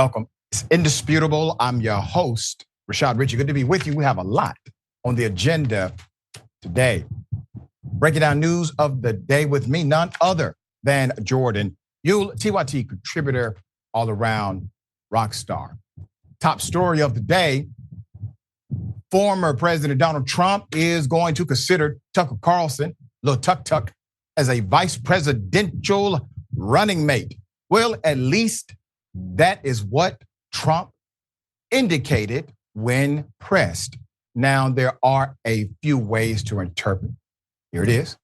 Welcome. It's indisputable. I'm your host, Rashad Richey. Good to be with you. We have a lot on the agenda today. Breaking down news of the day with me, none other than Jordan Yule, TYT contributor, all around rock star. Top story of the day, former President Donald Trump is going to consider Tucker Carlson, Lil Tuck, as a vice presidential running mate. Well, at least that is what Trump indicated when pressed. Now, there are a few ways to interpret. Here it is.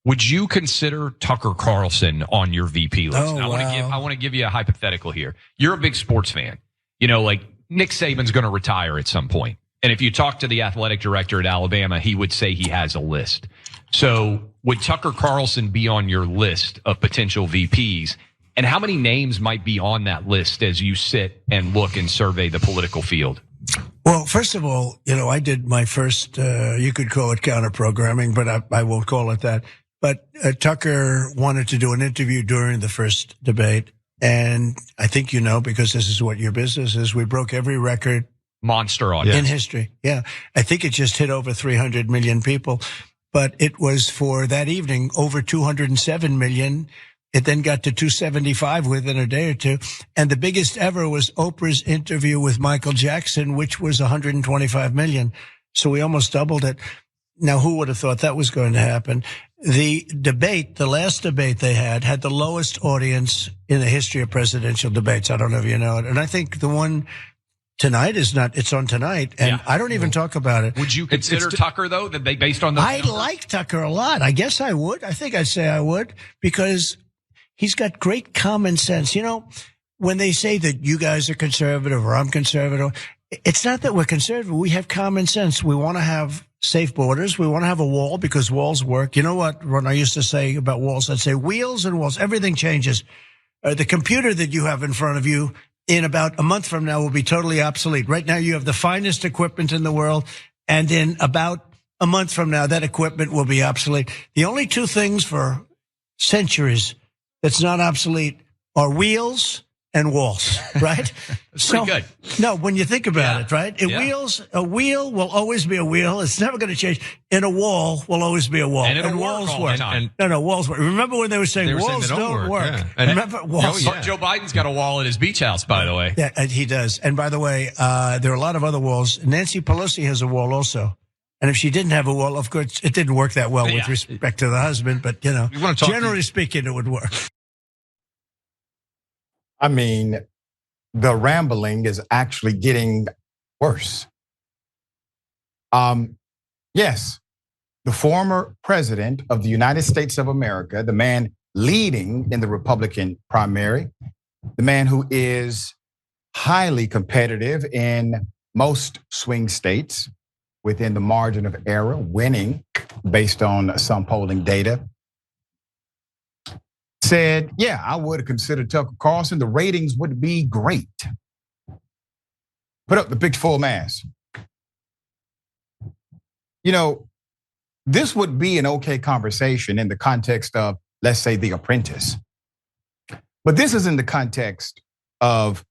Would you consider Tucker Carlson on your VP list? Oh, I want to give you a hypothetical here. You're a big sports fan. You know, like Nick Saban's going to retire at some point. And if you talk to the athletic director at Alabama, he would say he has a list. So would Tucker Carlson be on your list of potential VPs? And how many names might be on that list as you sit and look and survey the political field? Well, first of all, I did my first, you could call it counter programming, but I won't call it that. But Tucker wanted to do an interview during the first debate. And I think because this is what your business is, we broke every record. Monster audience. In history. Yeah. I think it just hit over 300 million people. But it was for that evening over 207 million. It then got to 275 within a day or two. And the biggest ever was Oprah's interview with Michael Jackson, which was 125 million. So we almost doubled it. Now, who would have thought that was going to happen? The last debate they had the lowest audience in the history of presidential debates. I don't know if you know it. And I think the one tonight it's on tonight. And yeah. I don't even talk about it. Would you consider Tucker, though, based on the I like Tucker a lot. I guess I would. I think I'd say I would, because he's got great common sense. When they say that you guys are conservative or I'm conservative, it's not that we're conservative. We have common sense. We want to have safe borders. We want to have a wall because walls work. You know what, Ron, I used to say about walls? I'd say wheels and walls, everything changes. The computer that you have in front of you in about a month from now will be totally obsolete. Right now you have the finest equipment in the world, and in about a month from now that equipment will be obsolete. The only two things for centuries that's not obsolete are wheels and walls, right? That's pretty good. No, when you think about it, right? A wheel will always be a wheel. It's never going to change. And a wall will always be a wall. And walls work. No, walls work. Remember when they were saying walls don't work? Yeah. Remember walls? Joe Biden's got a wall at his beach house, by the way. Yeah, and he does. And by the way, there are a lot of other walls. Nancy Pelosi has a wall also. And if she didn't have a wall, of course, it didn't work that well with respect to the husband. But, generally speaking, it would work. I mean, the rambling is actually getting worse. Yes, the former president of the United States of America, the man leading in the Republican primary, the man who is highly competitive in most swing states within the margin of error, winning based on some polling data, said, yeah, I would consider Tucker Carlson. The ratings would be great. Put up the picture full mass. This would be an okay conversation in the context of, let's say, The Apprentice. But this is in the context of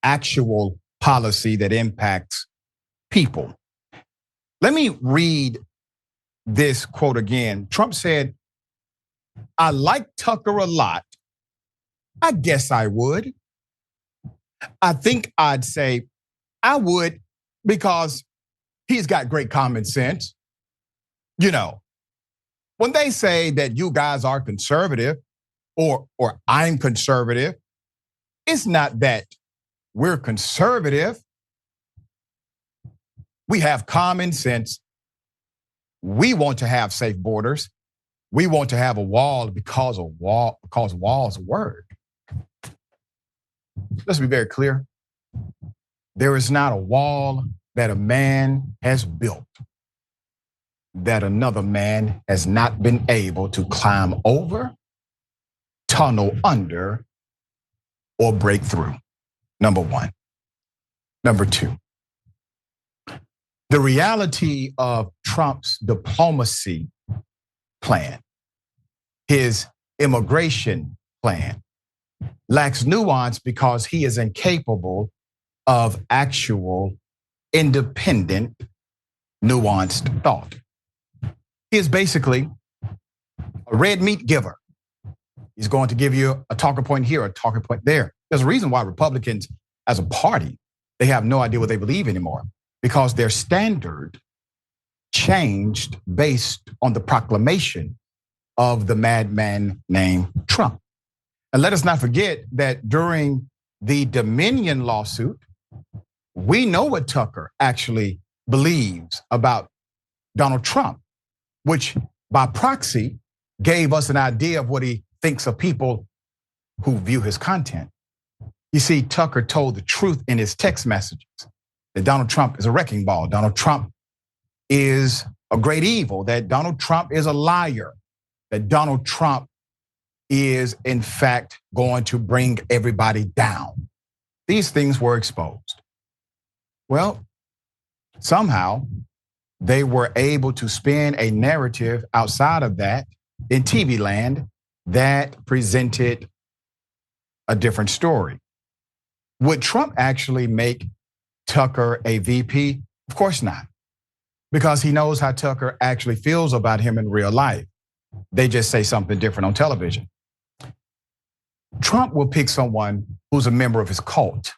actual policy that impacts people. Let me read this quote again. Trump said, I like Tucker a lot. I guess I would. I think I'd say I would because he's got great common sense. When they say that you guys are conservative or I'm conservative, it's not that we're conservative. We have common sense. We want to have safe borders. We want to have a wall because walls work. Let's be very clear. There is not a wall that a man has built that another man has not been able to climb over, tunnel under, or break through. Number one. Number two, the reality of Trump's diplomacy plan, his immigration plan, lacks nuance because he is incapable of actual independent, nuanced thought. He is basically a red meat giver. He's going to give you a talking point here, a talking point there. There's a reason why Republicans, as a party, they have no idea what they believe anymore, because their standard changed based on the proclamation of the madman named Trump. And let us not forget that during the Dominion lawsuit, we know what Tucker actually believes about Donald Trump, which by proxy gave us an idea of what he thinks of people who view his content. You see, Tucker told the truth in his text messages that Donald Trump is a wrecking ball. Donald Trump is a great evil, that Donald Trump is a liar, that Donald Trump is in fact going to bring everybody down. These things were exposed. Well, somehow they were able to spin a narrative outside of that in TV land that presented a different story. Would Trump actually make Tucker a VP? Of course not, because he knows how Tucker actually feels about him in real life. They just say something different on television. Trump will pick someone who's a member of his cult.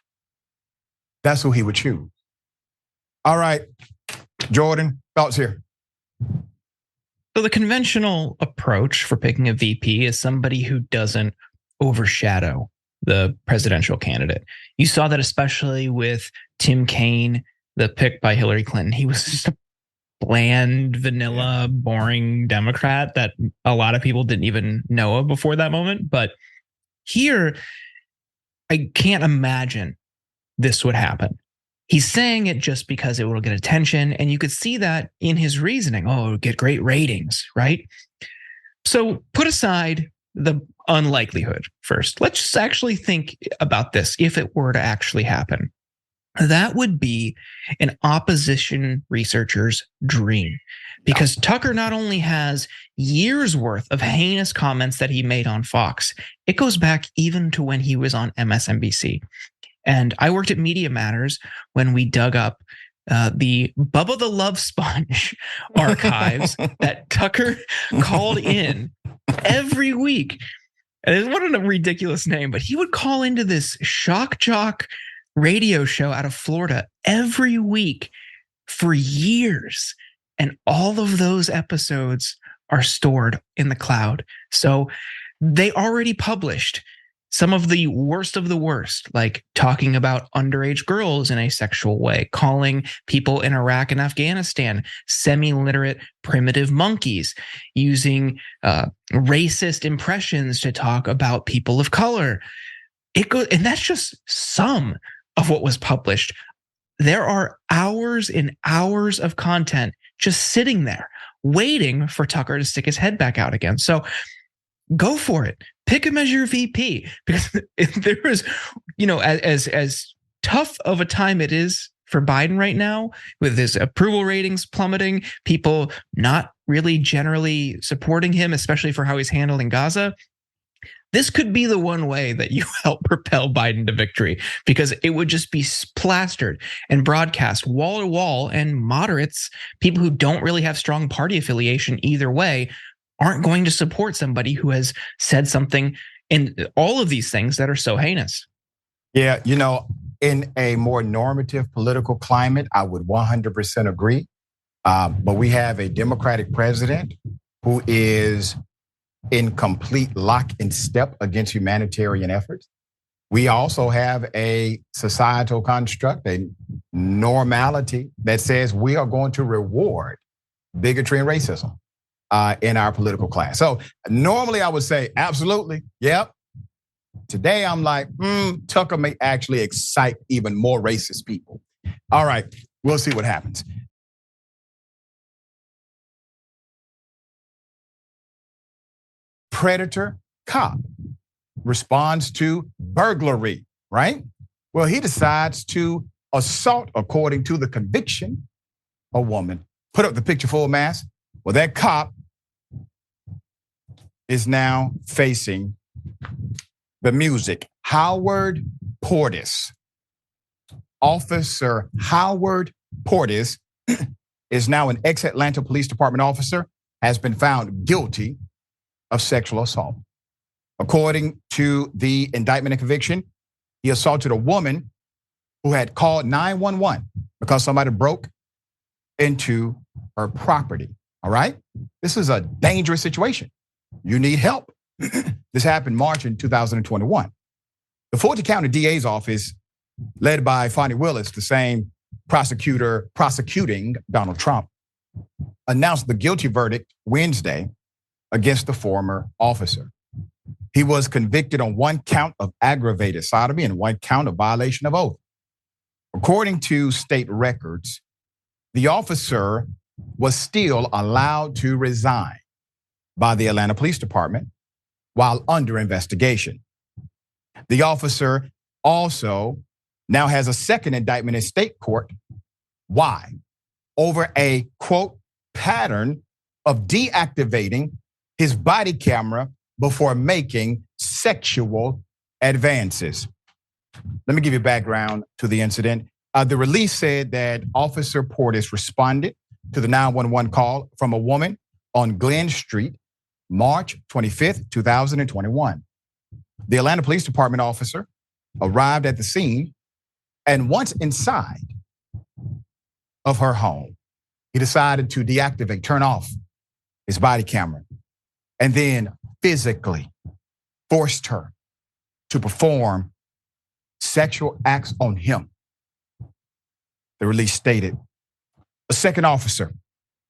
That's who he would choose. All right, Jordan, thoughts here? So the conventional approach for picking a VP is somebody who doesn't overshadow the presidential candidate. You saw that especially with Tim Kaine, the pick by Hillary Clinton. He was just a bland, vanilla, boring Democrat that a lot of people didn't even know of before that moment. But here, I can't imagine this would happen. He's saying it just because it will get attention. And you could see that in his reasoning. Oh, it'll get great ratings, right? So put aside the unlikelihood first. Let's just actually think about this if it were to actually happen. That would be an opposition researcher's dream, because Tucker not only has years worth of heinous comments that he made on Fox, it goes back even to when he was on MSNBC. And I worked at Media Matters when we dug up the Bubba the Love Sponge archives that Tucker called in every week. And what a ridiculous name, but he would call into this shock jock radio show out of Florida every week for years. And all of those episodes are stored in the cloud. So they already published some of the worst, like talking about underage girls in a sexual way, calling people in Iraq and Afghanistan semi-literate primitive monkeys, using racist impressions to talk about people of color. And that's just some of what was published. There are hours and hours of content just sitting there waiting for Tucker to stick his head back out again. So go for it. Pick him as your VP, because there is, as tough of a time it is for Biden right now, with his approval ratings plummeting, people not really generally supporting him, especially for how he's handling Gaza. This could be the one way that you help propel Biden to victory, because it would just be plastered and broadcast wall to wall, and moderates, people who don't really have strong party affiliation either way, aren't going to support somebody who has said something in all of these things that are so heinous. Yeah, in a more normative political climate, I would 100% agree. But we have a Democratic president who is in complete lock and step against humanitarian efforts. We also have a societal construct, a normality that says we are going to reward bigotry and racism in our political class. So normally I would say, absolutely, yep. Today I'm like, Tucker may actually excite even more racist people. All right, we'll see what happens. Predator cop responds to burglary, right? Well, he decides to assault, according to the conviction, a woman. Put up the picture full mass. Well, that cop is now facing the music. Howard Portis. Officer Howard Portis is now an ex-Atlanta Police Department officer, has been found guilty of sexual assault. According to the indictment and conviction, he assaulted a woman who had called 911 because somebody broke into her property. All right? This is a dangerous situation. You need help. This happened March in 2021. The Fulton County DA's office, led by Fonnie Willis, the same prosecutor prosecuting Donald Trump, announced the guilty verdict Wednesday against the former officer. He was convicted on one count of aggravated sodomy and one count of violation of oath. According to state records, the officer was still allowed to resign by the Atlanta Police Department while under investigation. The officer also now has a second indictment in state court. Why? Over a, quote, pattern of deactivating his body camera before making sexual advances. Let me give you background to the incident. The release said that Officer Portis responded to the 911 call from a woman on Glen Street, March 25th, 2021. The Atlanta Police Department officer arrived at the scene, and once inside of her home, he decided to deactivate, turn off his body camera, and then physically forced her to perform sexual acts on him. The release stated a second officer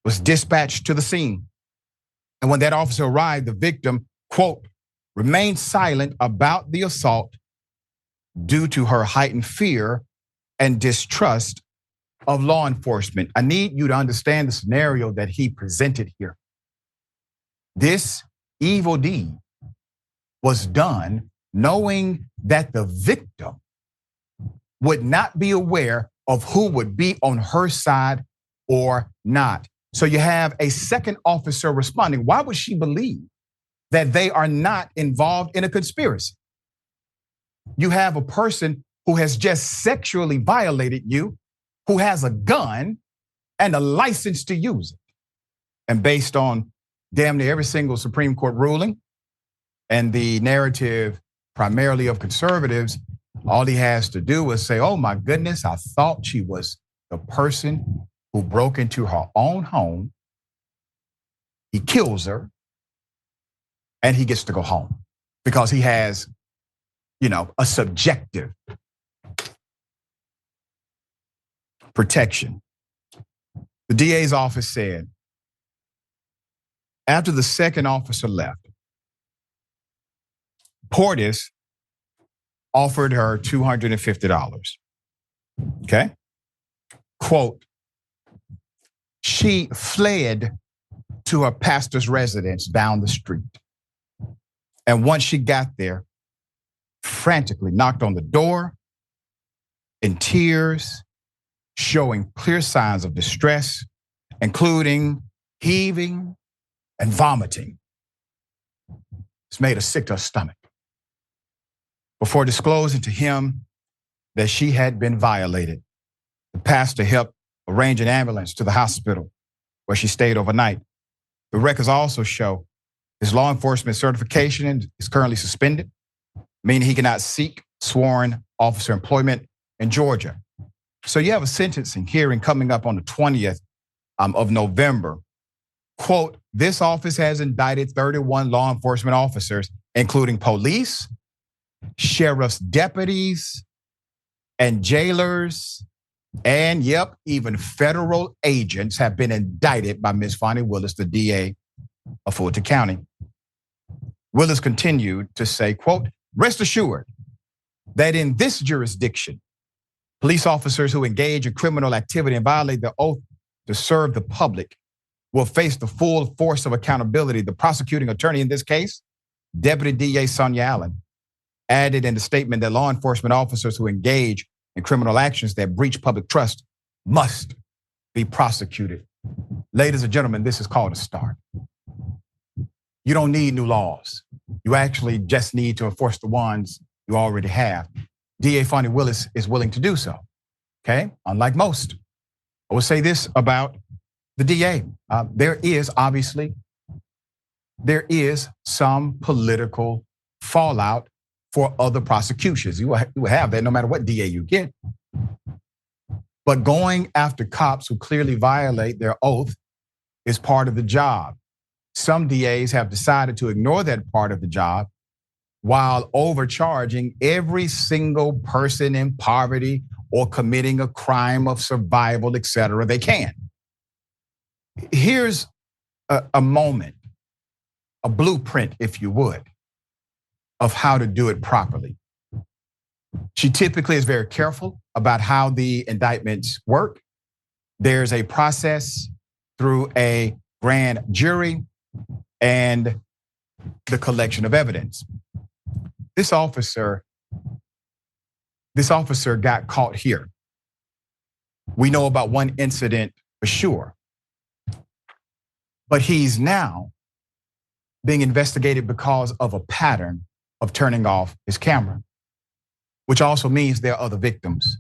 was dispatched to the scene. And when that officer arrived, the victim, quote, remained silent about the assault due to her heightened fear and distrust of law enforcement. I need you to understand the scenario that he presented here. This evil deed was done knowing that the victim would not be aware of who would be on her side or not. So you have a second officer responding. Why would she believe that they are not involved in a conspiracy? You have a person who has just sexually violated you, who has a gun and a license to use it. And based on damn near every single Supreme Court ruling and the narrative primarily of conservatives, all he has to do is say, oh my goodness, I thought she was the person who broke into her own home. He kills her and he gets to go home because he has, a subjective protection. The DA's office said, after the second officer left, Portis offered her $250. Okay? Quote, she fled to her pastor's residence down the street. And once she got there, frantically knocked on the door in tears, showing clear signs of distress, including heaving and vomiting. It's made her sick to her stomach. Before disclosing to him that she had been violated, the pastor helped arrange an ambulance to the hospital where she stayed overnight. The records also show his law enforcement certification is currently suspended, meaning he cannot seek sworn officer employment in Georgia. So you have a sentencing hearing coming up on the 20th of November. Quote, this office has indicted 31 law enforcement officers, including police, sheriff's deputies, and jailers, and even federal agents have been indicted by Ms. Fonnie Willis, the DA of Fulton County. Willis continued to say, quote, rest assured that in this jurisdiction, police officers who engage in criminal activity and violate their oath to serve the public will face the full force of accountability. The prosecuting attorney in this case, Deputy DA Sonia Allen, added in the statement that law enforcement officers who engage in criminal actions that breach public trust must be prosecuted. Ladies and gentlemen, this is called a start. You don't need new laws. You actually just need to enforce the ones you already have. DA Fonnie Willis is willing to do so, okay? Unlike most. I will say this about the DA. There is some political fallout for other prosecutions. You will have that no matter what DA you get. But going after cops who clearly violate their oath is part of the job. Some DAs have decided to ignore that part of the job while overcharging every single person in poverty or committing a crime of survival, et cetera, they can. Here's a moment, a blueprint, if you would, of how to do it properly. She typically is very careful about how the indictments work. There's a process through a grand jury and the collection of evidence. This officer got caught here. We know about one incident for sure, but he's now being investigated because of a pattern of turning off his camera, which also means there are other victims.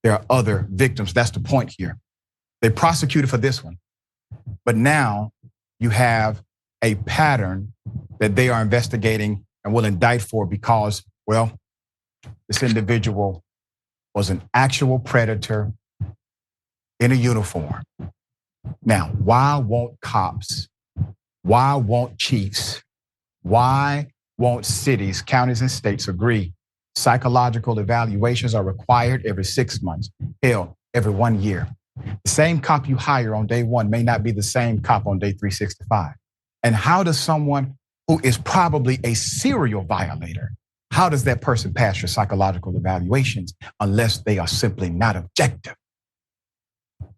There are other victims. That's the point here. They prosecuted for this one, but now you have a pattern that they are investigating and will indict for because, well, this individual was an actual predator in a uniform. Now, why won't cops? Why won't chiefs? Why won't cities, counties, and states agree psychological evaluations are required every 6 months? Hell, every 1 year. The same cop you hire on day one may not be the same cop on day 365. And how does someone who is probably a serial violator, how does that person pass your psychological evaluations unless they are simply not objective?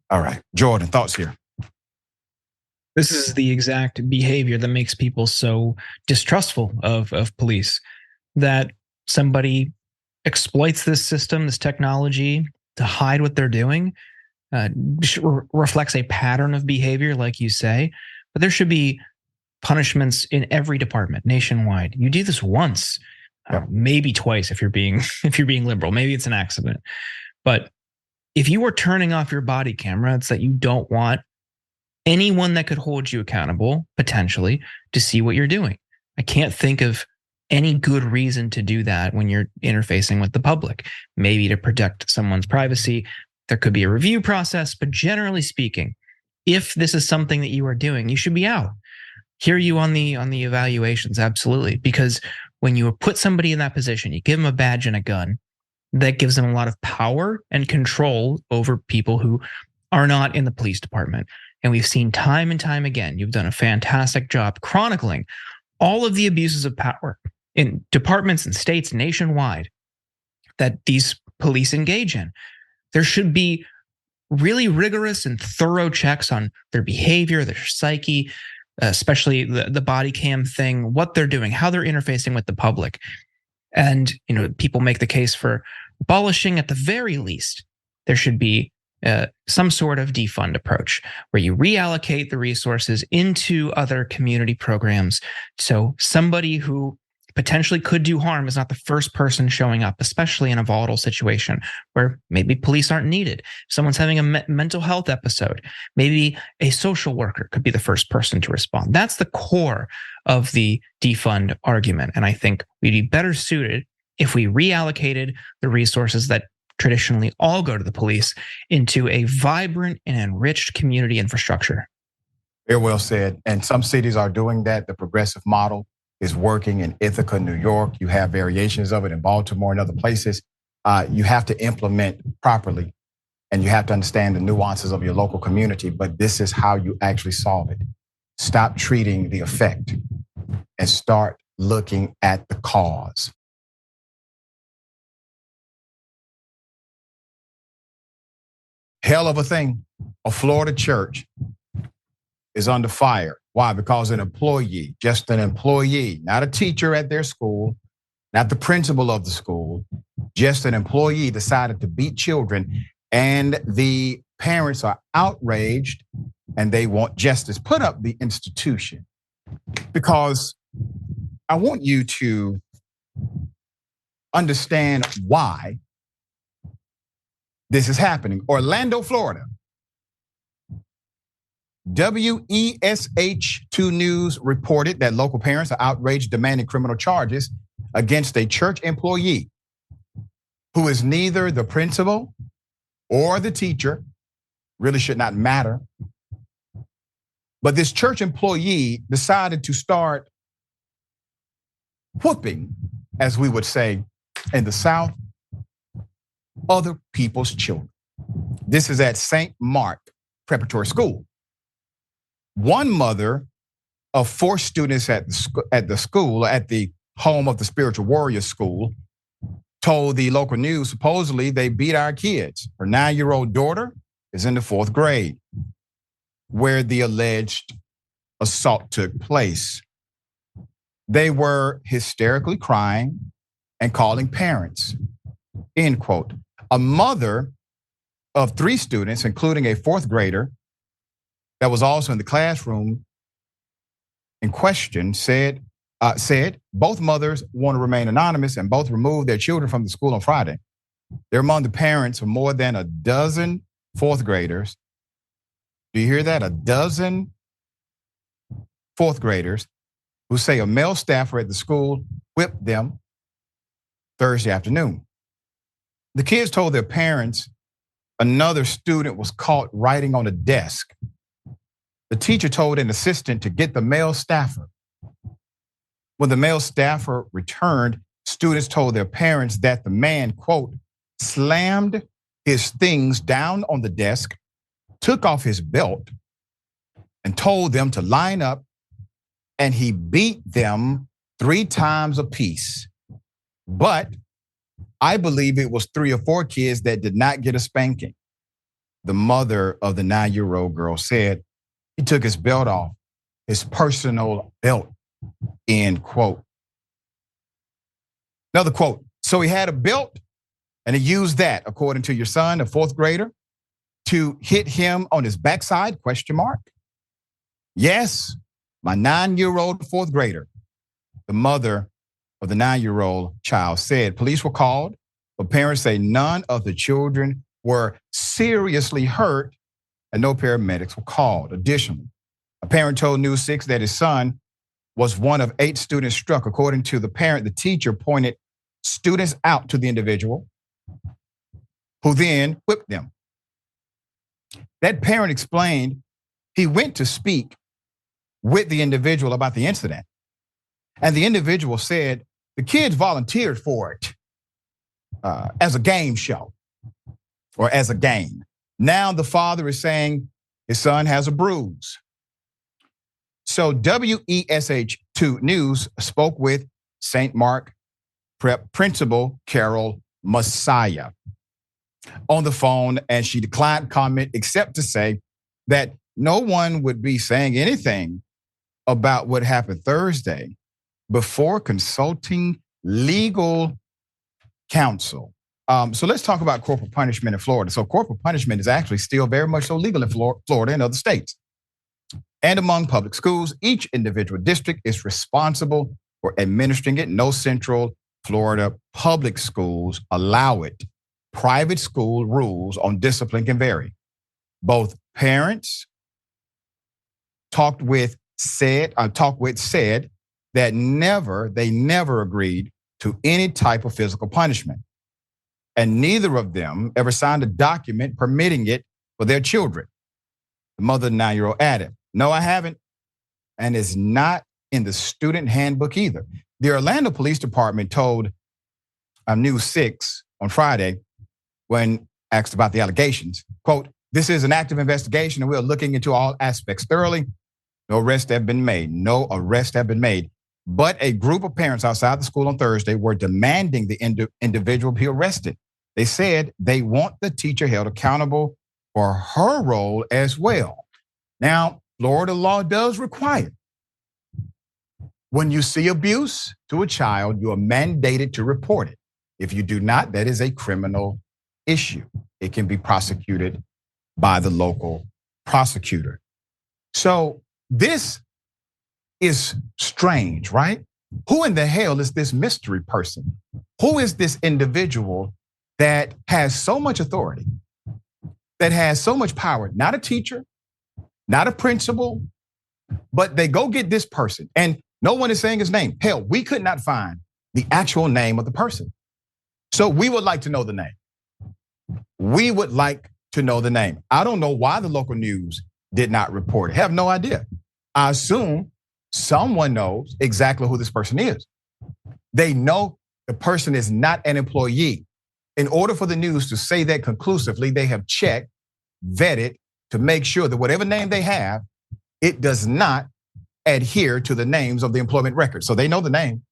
All right, Jordan, thoughts here? This is the exact behavior that makes people so distrustful of police, that somebody exploits this system, this technology to hide what they're doing, reflects a pattern of behavior, like you say, but there should be punishments in every department nationwide. You do this once, maybe twice if you're being liberal. Maybe it's an accident. But if you are turning off your body camera, it's that you don't want anyone that could hold you accountable, potentially, to see what you're doing. I can't think of any good reason to do that when you're interfacing with the public. Maybe to protect someone's privacy. There could be a review process, but generally speaking, if this is something that you are doing, you should be out. Hear you on the evaluations, absolutely. Because when you put somebody in that position, you give them a badge and a gun, that gives them a lot of power and control over people who are not in the police department. And we've seen time and time again, you've done a fantastic job chronicling all of the abuses of power in departments and states nationwide that these police engage in. There should be really rigorous and thorough checks on their behavior, their psyche, especially the body cam thing, what they're doing, how they're interfacing with the public. And people make the case for abolishing, at the very least, there should be some sort of defund approach where you reallocate the resources into other community programs. So somebody who potentially could do harm is not the first person showing up, especially in a volatile situation where maybe police aren't needed. If someone's having a mental health episode, maybe a social worker could be the first person to respond. That's the core of the defund argument. And I think we'd be better suited if we reallocated the resources that traditionally all go to the police into a vibrant and enriched community infrastructure. Very well said. And some cities are doing that. The progressive model is working in Ithaca, New York. You have variations of it in Baltimore and other places. You have to implement properly, and you have to understand the nuances of your local community, but this is how you actually solve it. Stop treating the effect and start looking at the cause. Hell of a thing. A Florida church is under fire. Why? Because an employee, just an employee, not a teacher at their school, not the principal of the school, just an employee decided to beat children, and the parents are outraged and they want justice. Put up the institution, because I want you to understand why this is happening. Orlando, Florida. WESH2 News reported that local parents are outraged, demanding criminal charges against a church employee who is neither the principal or the teacher, really should not matter. But this church employee decided to start whooping, as we would say in the South, other people's children. This is at St. Mark Preparatory School. One mother of 4 students at the school, at the home of the Spiritual Warrior School, told the local news, supposedly they beat our kids. Her 9-year-old daughter is in the 4th grade, where the alleged assault took place. They were hysterically crying and calling parents, end quote. A mother of 3 students, including a 4th grader that was also in the classroom in question, said both mothers want to remain anonymous and both removed their children from the school on Friday. They're among the parents of more than a dozen 4th graders. Do you hear that? A dozen 4th graders who say a male staffer at the school whipped them Thursday afternoon. The kids told their parents another student was caught writing on a desk. The teacher told an assistant to get the male staffer. When the male staffer returned, students told their parents that the man, quote, slammed his things down on the desk, took off his belt, and told them to line up, and he beat them 3 times apiece. But I believe it was 3 or 4 kids that did not get a spanking. The mother of the 9-year-old girl said he took his belt off, his personal belt, end quote. Another quote. So he had a belt and he used that, according to your son, a 4th grader, to hit him on his backside, question mark. Yes, my 9-year-old 4th grader, the mother of the 9-year-old child said. Police were called, but parents say none of the children were seriously hurt and no paramedics were called. Additionally, a parent told News 6 that his son was one of 8 students struck. According to the parent, the teacher pointed students out to the individual who then whipped them. That parent explained he went to speak with the individual about the incident. And the individual said the kids volunteered for it as a game show or as a game. Now the father is saying his son has a bruise. So WESH2 News spoke with St. Mark Prep Principal Carol Messiah on the phone, and she declined comment except to say that no one would be saying anything about what happened Thursday before consulting legal counsel. So let's talk about corporal punishment in Florida. So corporal punishment is actually still very much so legal in Florida and other states. And among public schools, each individual district is responsible for administering it. No Central Florida public schools allow it. Private school rules on discipline can vary. Both parents talked with said that they never agreed to any type of physical punishment. And neither of them ever signed a document permitting it for their children. The mother of the 9-year-old added, no, I haven't. And it's not in the student handbook either. The Orlando Police Department told News 6 on Friday when asked about the allegations, quote, this is an active investigation and we are looking into all aspects thoroughly. No arrests have been made. No arrests have been made. But a group of parents outside the school on Thursday were demanding the individual be arrested. They said they want the teacher held accountable for her role as well. Now, Florida law does require when you see abuse to a child, you are mandated to report it. If you do not, that is a criminal issue. It can be prosecuted by the local prosecutor. So this is strange, right? Who in the hell is this mystery person? Who is this individual that has so much authority, that has so much power? Not a teacher, not a principal, but they go get this person and no one is saying his name. Hell, we could not find the actual name of the person. So we would like to know the name. We would like to know the name. I don't know why the local news did not report it. Have no idea. I assume someone knows exactly who this person is. They know the person is not an employee. In order for the news to say that conclusively, they have checked, vetted to make sure that whatever name they have, it does not adhere to the names of the employment record. So they know the name.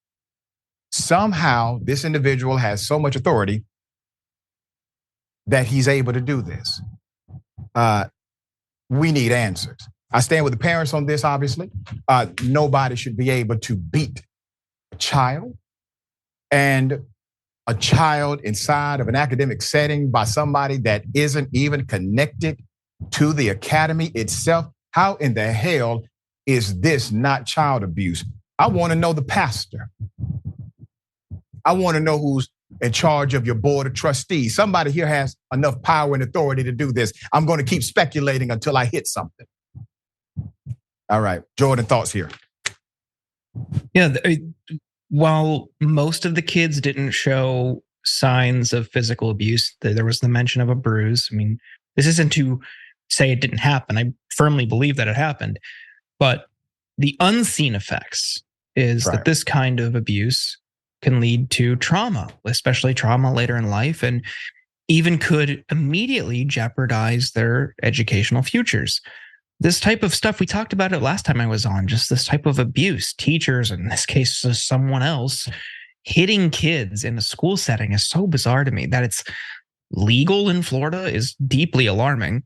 Somehow this individual has so much authority that he's able to do this. We need answers. I stand with the parents on this, obviously. Nobody should be able to beat a child, and a child inside of an academic setting by somebody that isn't even connected to the academy itself. How in the hell is this not child abuse? I want to know the pastor. I want to know who's in charge of your board of trustees. Somebody here has enough power and authority to do this. I'm going to keep speculating until I hit something. All right, Jordan, thoughts here. Yeah, while most of the kids didn't show signs of physical abuse, there was the mention of a bruise. I mean, this isn't to say it didn't happen. I firmly believe that it happened. But the unseen effects is that this kind of abuse can lead to trauma, especially trauma later in life, and even could immediately jeopardize their educational futures. This type of stuff, we talked about it last time I was on, just this type of abuse, teachers, in this case, someone else, hitting kids in a school setting is so bizarre to me. That it's legal in Florida is deeply alarming.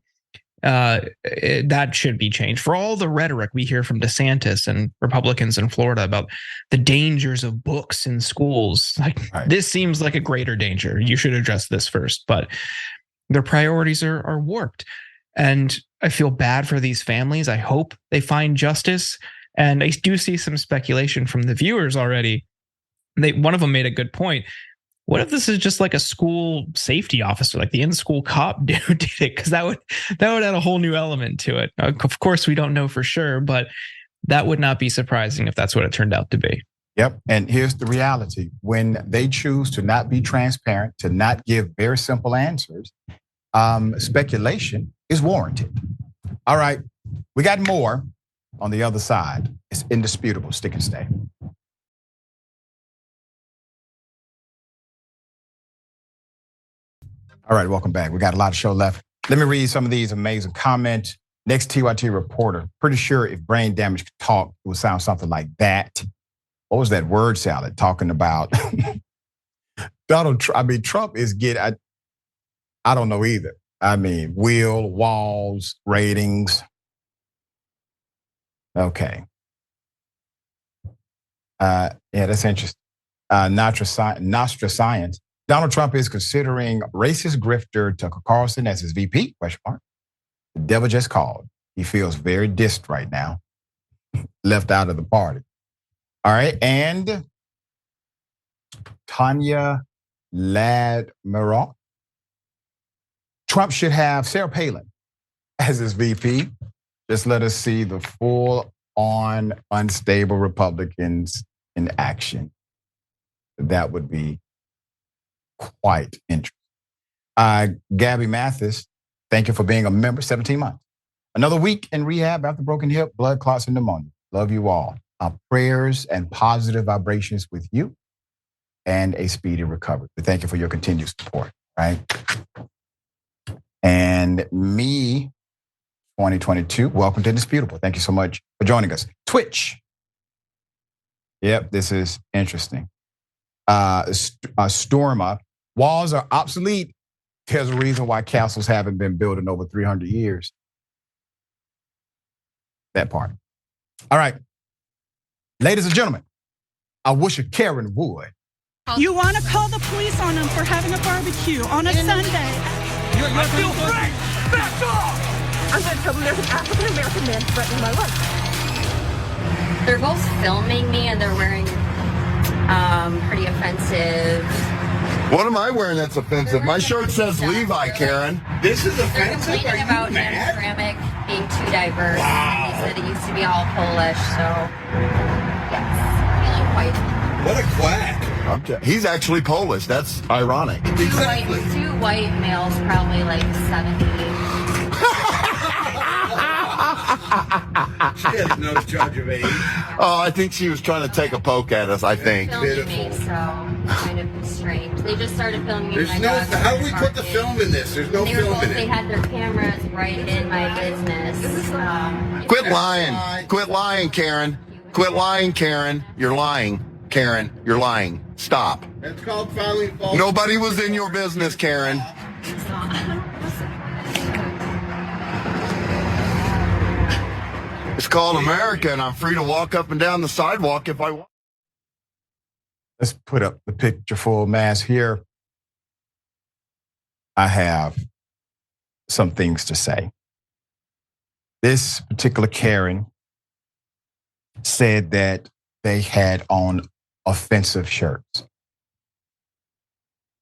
That should be changed. For all the rhetoric we hear from DeSantis and Republicans in Florida about the dangers of books in schools, this seems like a greater danger. You should address this first, but their priorities are warped. And I feel bad for these families. I hope they find justice. And I do see some speculation from the viewers already. One of them made a good point. What if this is just like a school safety officer, like the in-school cop dude did it? Because that would add a whole new element to it. Of course, we don't know for sure, but that would not be surprising if that's what it turned out to be. Yep. And here's the reality. When they choose to not be transparent, to not give very simple answers, speculation is warranted. All right. We got more on the other side. It's indisputable. Stick and stay. All right, welcome back. We got a lot of show left. Let me read some of these amazing comments. Next TYT reporter, pretty sure if brain damage could talk, it would sound something like that. What was that word salad talking about? Donald Trump, I mean, Trump is getting, I don't know either. I mean, wheel, walls, ratings. Okay. Yeah, that's interesting. Nostra Science. Donald Trump is considering racist grifter Tucker Carlson as his VP, ? The devil just called. He feels very dissed right now, left out of the party. All right, and Tanya Ladmerock. Trump should have Sarah Palin as his VP. Just let us see the full-on unstable Republicans in action. That would be quite interesting. Gabby Mathis, thank you for being a member, 17 months. Another week in rehab after broken hip, blood clots, and pneumonia. Love you all. Our prayers and positive vibrations with you and a speedy recovery. We thank you for your continued support, right? And me, 2022, welcome to Indisputable. Thank you so much for joining us. Twitch. Yep, this is interesting. Storma. Walls are obsolete. There's a reason why castles haven't been built in over 300 years. That part. All right. Ladies and gentlemen, I wish a Karen would. You want to call the police on them for having a barbecue on a Sunday. I feel free! Back off! I'm going to tell them there's an African-American man threatening my life. They're both filming me and they're wearing pretty offensive. What am I wearing that's offensive? My shirt says Levi, Karen. This is They're offensive? complaining about ceramic being too diverse. Wow. They said it used to be all Polish, so yes, feeling quite. What a quack. He's actually Polish. That's ironic. Two white males, probably like 70. She has no judge of age. Oh, I think she was trying to take a poke at us, I think. Filming me, so kind of strange. They just started filming me. There's no. How do we put the film in this? There's no film in They it. had their cameras right in my business. Quit lying. Quit lying, Karen. Quit lying, Karen. You're lying. Karen, you're lying. Stop. It's called filing false. Nobody was in your business, Karen. It's called America, and I'm free to walk up and down the sidewalk if I want. Let's put up the picture full mass here. I have some things to say. This particular Karen said that they had on offensive shirts.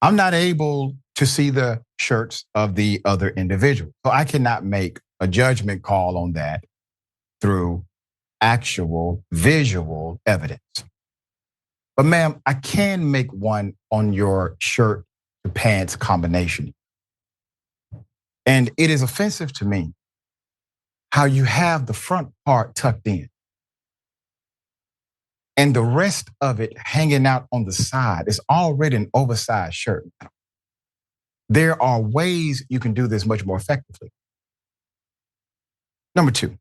I'm not able to see the shirts of the other individual, so I cannot make a judgment call on that through actual visual evidence. But ma'am, I can make one on your shirt to pants combination. And it is offensive to me how you have the front part tucked in and the rest of it hanging out on the side. It's already an oversized shirt. There are ways you can do this much more effectively. Number two,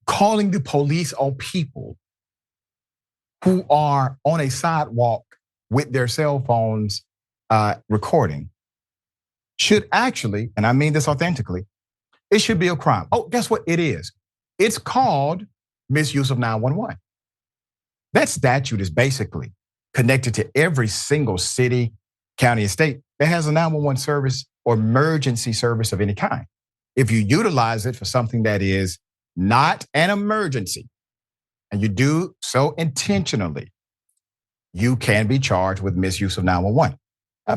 calling the police on people who are on a sidewalk with their cell phones recording should actually, and I mean this authentically, it should be a crime. Oh, guess what it is? It's called misuse of 911. That statute is basically connected to every single city, county, and state that has a 911 service or emergency service of any kind. If you utilize it for something that is not an emergency, and you do so intentionally, you can be charged with misuse of 911.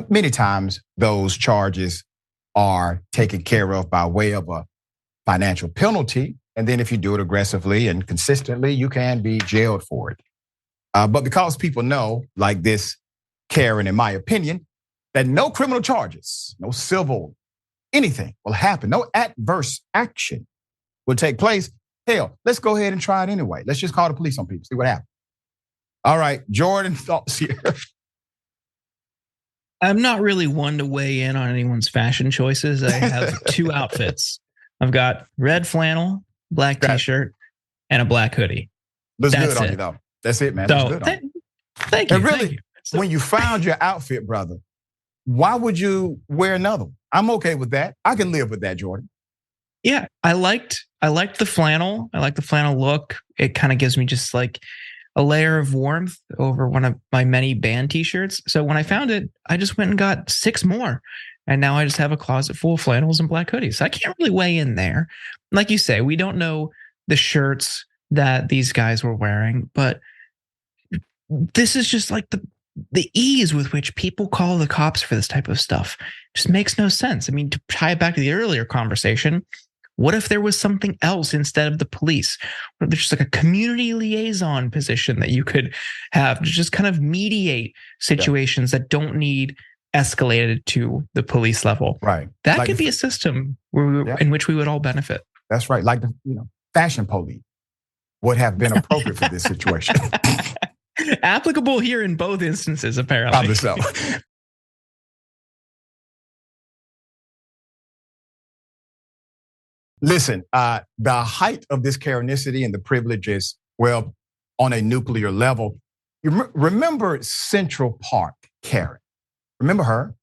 Many times those charges are taken care of by way of a financial penalty. And then if you do it aggressively and consistently, you can be jailed for it. But because people know, like this Karen, in my opinion, that no criminal charges, no civil, anything will happen, no adverse action will take place. Hell, let's go ahead and try it anyway. Let's just call the police on people, see what happens. All right, Jordan, thoughts here? I'm not really one to weigh in on anyone's fashion choices. I have two outfits. I've got red flannel, black t-shirt, and a black hoodie. Looks good on you, though. That's it, man. So, good on you. Thank you. And really, thank you. when you found your outfit, brother, why would you wear another one? I'm okay with that. I can live with that, Jordan. Yeah, I liked the flannel. I like the flannel look. It kind of gives me just like a layer of warmth over one of my many band t-shirts. So when I found it, I just went and got 6 more. And now I just have a closet full of flannels and black hoodies. So I can't really weigh in there. Like you say, we don't know the shirts that these guys were wearing, but this is just like the ease with which people call the cops for this type of stuff. Just makes no sense. I mean, to tie it back to the earlier conversation, what if there was something else instead of the police? What if there's just like a community liaison position that you could have to just kind of mediate situations that don't need escalated to the police level? Right. That like could be a system where in which we would all benefit. That's right. Like the fashion police would have been appropriate for this situation. Applicable here in both instances, apparently. Probably so. Listen, the height of this Karenicity and the privileges, well, on a nuclear level, you remember Central Park Karen. Remember her?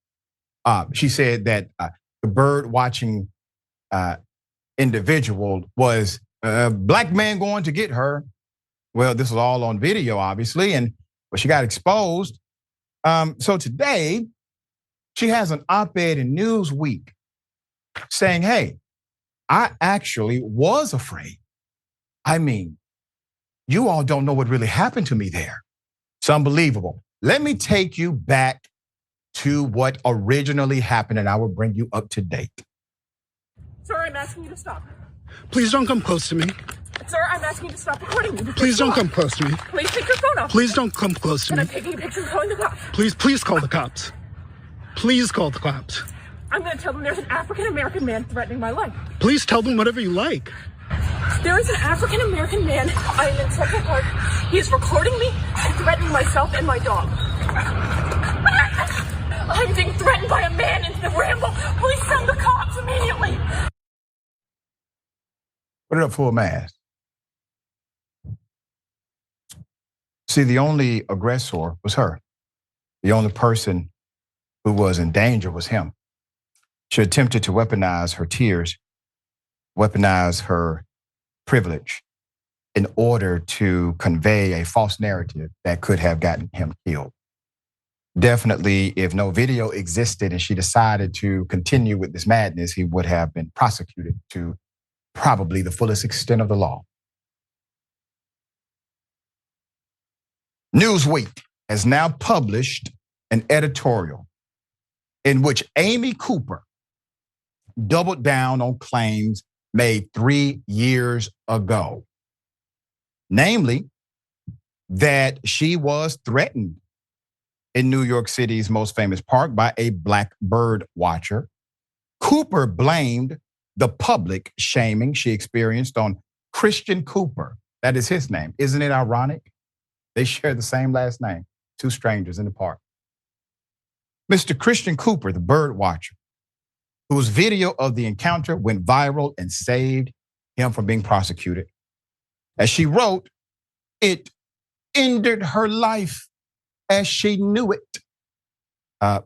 She said that the bird watching individual was a black man going to get her. Well, this was all on video, obviously, and she got exposed. So today, she has an op-ed in Newsweek saying, hey, I actually was afraid. I mean, You all don't know what really happened to me there. It's unbelievable. Let me take you back to what originally happened, and I will bring you up to date. Sir, I'm asking you to stop. Please don't come close to me. Sir, I'm asking you to stop recording me. Please don't come close to me. Please take your phone off. Please don't come close to And me. I'm taking a picture and calling the cops. Please call the cops. Please call the cops. I'm going to tell them there's an African-American man threatening my life. Please tell them whatever you like. There is an African-American man. I am in Central Park. He is recording me and threatening myself and my dog. I'm being threatened by a man in the Ramble. Please send the cops immediately. Put it up full mask. See, the only aggressor was her. The only person who was in danger was him. She attempted to weaponize her tears, weaponize her privilege in order to convey a false narrative that could have gotten him killed. Definitely, if no video existed and she decided to continue with this madness, he would have been prosecuted to probably the fullest extent of the law. Newsweek has now published an editorial in which Amy Cooper doubled down on claims made 3 years ago. Namely, that she was threatened in New York City's most famous park by a black bird watcher. Cooper blamed the public shaming she experienced on Christian Cooper. That is his name. Isn't it ironic? They share the same last name, two strangers in the park. Mr. Christian Cooper, the bird watcher, whose video of the encounter went viral and saved him from being prosecuted. As she wrote, it ended her life as she knew it.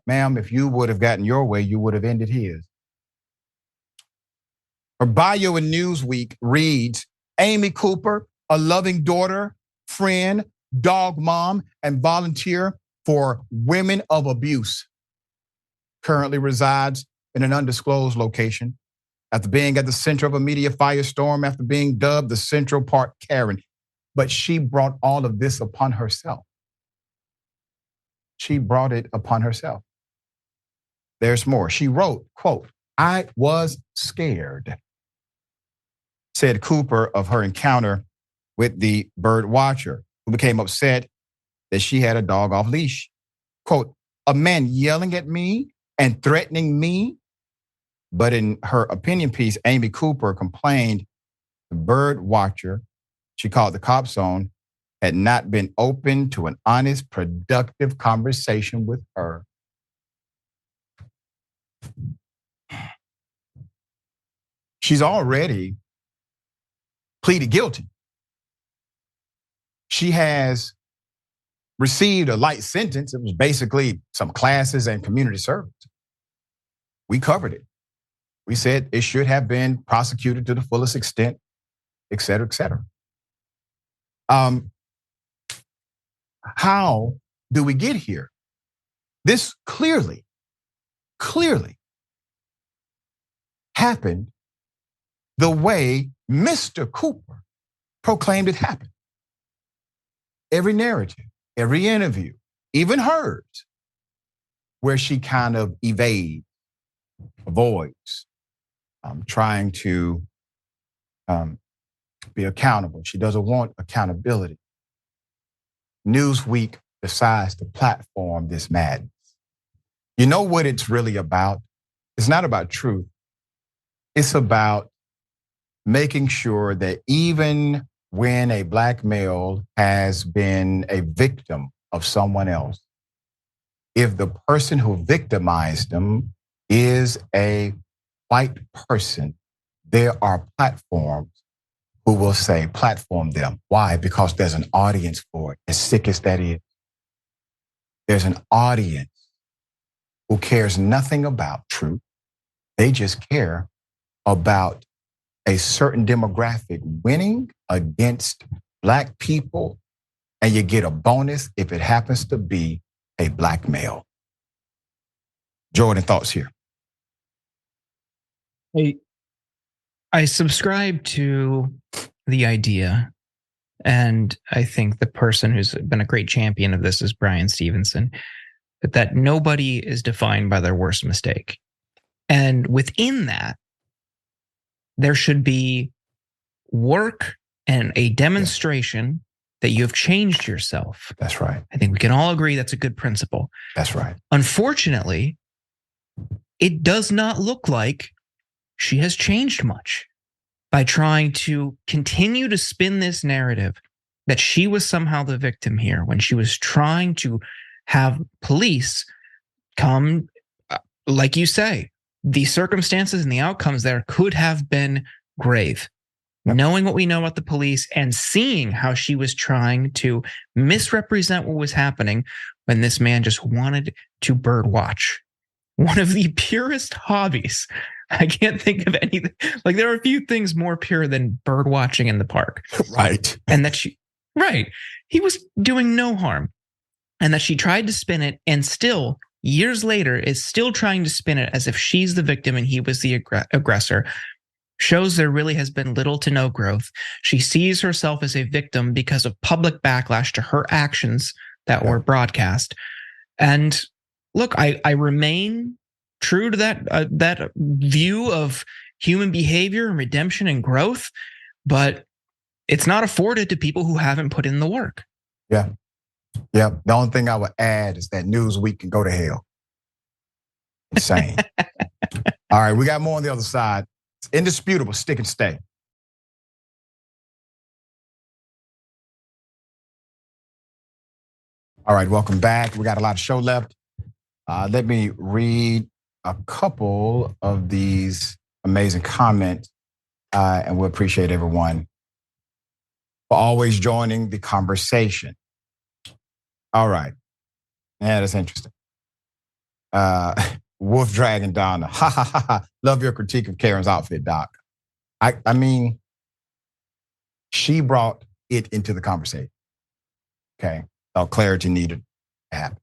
Ma'am, if you would have gotten your way, you would have ended his. Her bio in Newsweek reads, Amy Cooper, a loving daughter, friend, dog mom, and volunteer for Women of Abuse, currently resides in an undisclosed location after being at the center of a media firestorm, after being dubbed the Central Park Karen. But she brought all of this upon herself. She brought it upon herself. There's more. She wrote, quote, I was scared, said Cooper of her encounter with the bird watcher, who became upset that she had a dog off leash. Quote, a man yelling at me and threatening me. But in her opinion piece, Amy Cooper complained the bird watcher she called the cops on had not been open to an honest, productive conversation with her. She's already pleaded guilty. She has received a light sentence. It was basically some classes and community service. We covered it. We said it should have been prosecuted to the fullest extent, et cetera, et cetera. How do we get here? This clearly happened the way Mr. Cooper proclaimed it happened. Every narrative, every interview, even hers, where she kind of evades, avoids, trying to be accountable. She doesn't want accountability. Newsweek decides to platform this madness. You know what it's really about? It's not about truth. It's about making sure that even when a black male has been a victim of someone else, if the person who victimized them is a white person, there are platforms who will say, platform them. Why? Because there's an audience for it, as sick as that is. There's an audience who cares nothing about truth. They just care about a certain demographic winning against black people, and you get a bonus if it happens to be a black male. Jordan, thoughts here? I subscribe to the idea and I think the person who's been a great champion of this is Brian Stevenson, that nobody is defined by their worst mistake. And within that, there should be work and a demonstration that you have changed yourself. That's right. I think we can all agree that's a good principle. That's right. Unfortunately, it does not look like she has changed much by trying to continue to spin this narrative that she was somehow the victim here when she was trying to have police come, like you say, the circumstances and the outcomes there could have been grave. Yep. Knowing what we know about the police and seeing how she was trying to misrepresent what was happening when this man just wanted to bird watch. One of the purest hobbies. I can't think of anything. Like, there are a few things more pure than bird watching in the park. Right. And that he was doing no harm. And that she tried to spin it, and still, years later, is still trying to spin it as if she's the victim and he was the aggressor. Shows there really has been little to no growth. She sees herself as a victim because of public backlash to her actions that were broadcast. And look, I remain true to that view of human behavior and redemption and growth, but it's not afforded to people who haven't put in the work. Yeah. Yeah. The only thing I would add is that Newsweek can go to hell. Insane. All right, we got more on the other side. It's indisputable. Stick and stay. All right, welcome back. We got a lot of show left. Let me read a couple of these amazing comments, and we appreciate everyone for always joining the conversation. All right. Yeah, that's interesting. Wolf Dragon Donna. Ha ha ha ha. Love your critique of Karen's outfit, Doc. I mean, she brought it into the conversation. Okay. So clarity needed to happen.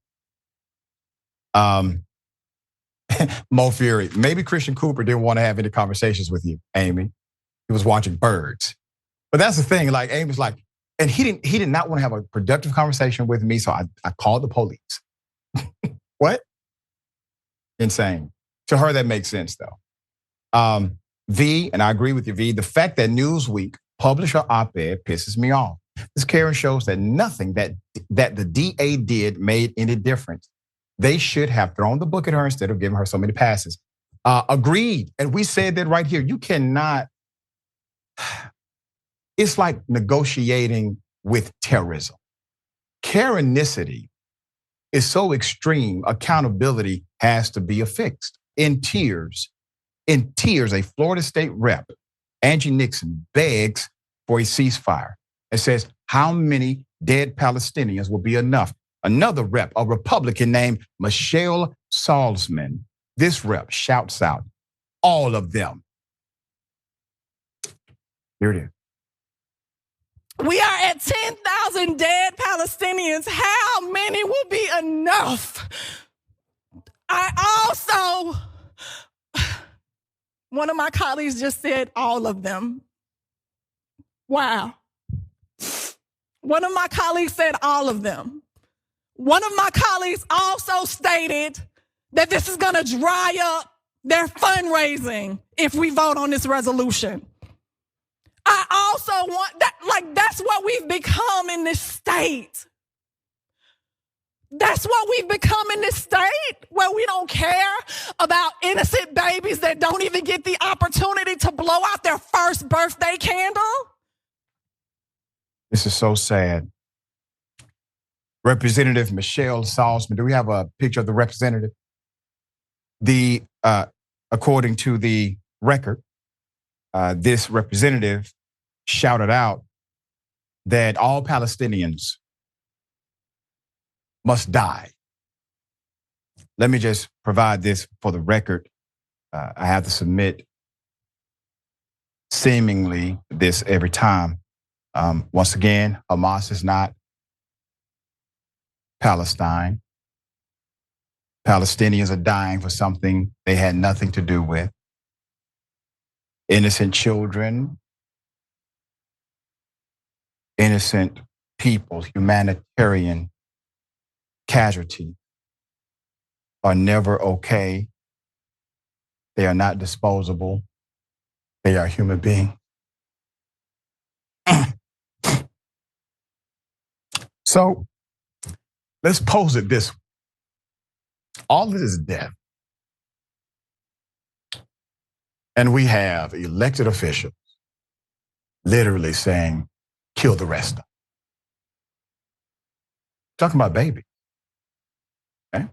Mo Fury. Maybe Christian Cooper didn't want to have any conversations with you, Amy. He was watching birds. But that's the thing. Like, Amy's like, and he did not want to have a productive conversation with me, so I called the police. What? Insane. To her, that makes sense, though. V, and I agree with you, V, the fact that Newsweek published her op-ed pisses me off. This Karen shows that nothing that the DA did made any difference. They should have thrown the book at her instead of giving her so many passes. Agreed. And we said that right here. You cannot. It's like negotiating with terrorism. Karenicity is so extreme, accountability has to be affixed. In tears, a Florida state rep, Angie Nixon, begs for a ceasefire and says, how many dead Palestinians will be enough? Another rep, a Republican named Michelle Salzman, this rep shouts out, all of them. Here it is. We are at 10,000 dead Palestinians. How many will be enough? One of my colleagues just said all of them. Wow. One of my colleagues said all of them. One of my colleagues also stated that this is going to dry up their fundraising if we vote on this resolution. I also want that, like, that's what we've become in this state. That's what we've become in this state, where we don't care about innocent babies that don't even get the opportunity to blow out their first birthday candle. This is so sad. Representative Michelle Salzman. Do we have a picture of the representative? According to the record, this representative shouted out that all Palestinians must die. Let me just provide this for the record. I have to submit seemingly this every time. Once again, Hamas is not Palestine. Palestinians are dying for something they had nothing to do with. Innocent children, innocent people, humanitarian casualties are never okay. They are not disposable. They are human beings. So let's pose it this way. All of this is death. And we have elected officials literally saying, kill the rest of them. Talking about babies. Okay?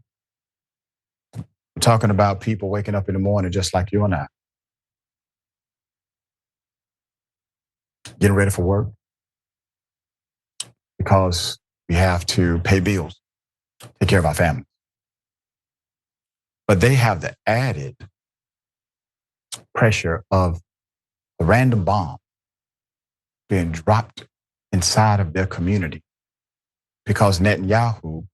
We're talking about people waking up in the morning just like you and I. Getting ready for work because we have to pay bills, take care of our families. But they have the added pressure of a random bomb being dropped inside of their community because Netanyahu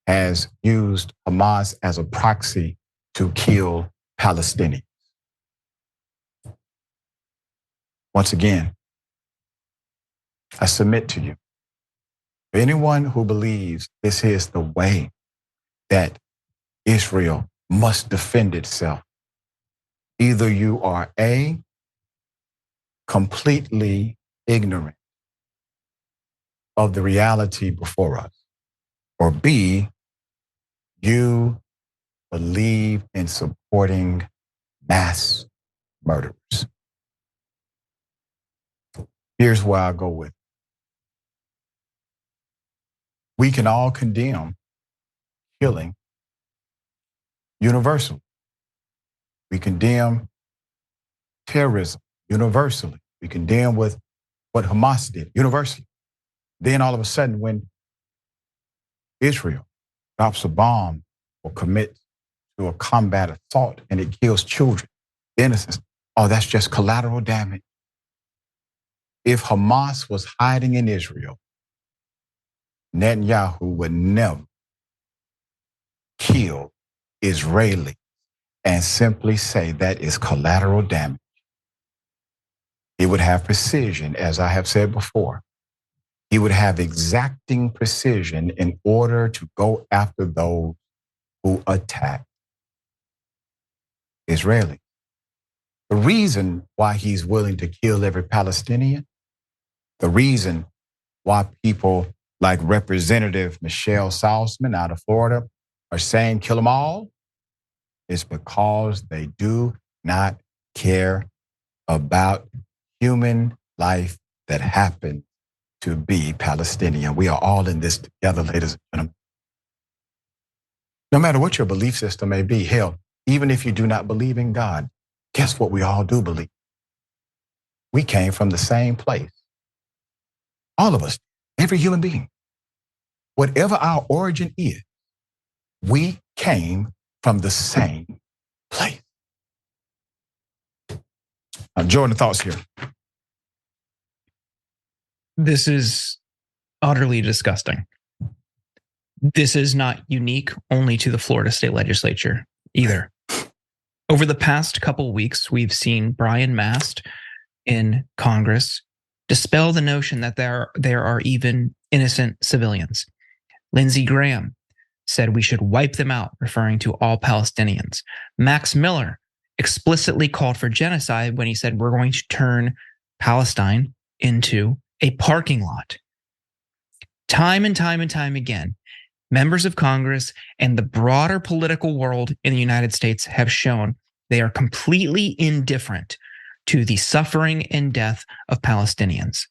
has used Hamas as a proxy to kill Palestinians. Once again, I submit to you, anyone who believes this is the way that Israel must defend itself, either you are A, completely ignorant of the reality before us, or B, you believe in supporting mass murderers. Here's where I go with it. We can all condemn killing universally. We condemn terrorism universally. We condemn with what Hamas did universally. Then all of a sudden, when Israel drops a bomb or commits to a combat assault and it kills children, innocents, oh, that's just collateral damage. If Hamas was hiding in Israel, Netanyahu would never kill Israelis and simply say that is collateral damage. He would have precision, as I have said before. He would have exacting precision in order to go after those who attack Israelis. The reason why he's willing to kill every Palestinian, the reason why people like Representative Michelle Salzman out of Florida are saying kill them all, is because they do not care about human life that happens to be Palestinian. We are all in this together, ladies and gentlemen. No matter what your belief system may be, hell, even if you do not believe in God, guess what we all do believe? We came from the same place. All of us, every human being. Whatever our origin is, we came from the same place. Jordan, thoughts here? This is utterly disgusting. This is not unique only to the Florida State Legislature either. Over the past couple weeks, we've seen Brian Mast in Congress dispel the notion that there are even innocent civilians. Lindsey Graham said we should wipe them out, referring to all Palestinians. Max Miller explicitly called for genocide when he said we're going to turn Palestine into a parking lot. Time and time and time again, members of Congress and the broader political world in the United States have shown they are completely indifferent to the suffering and death of Palestinians.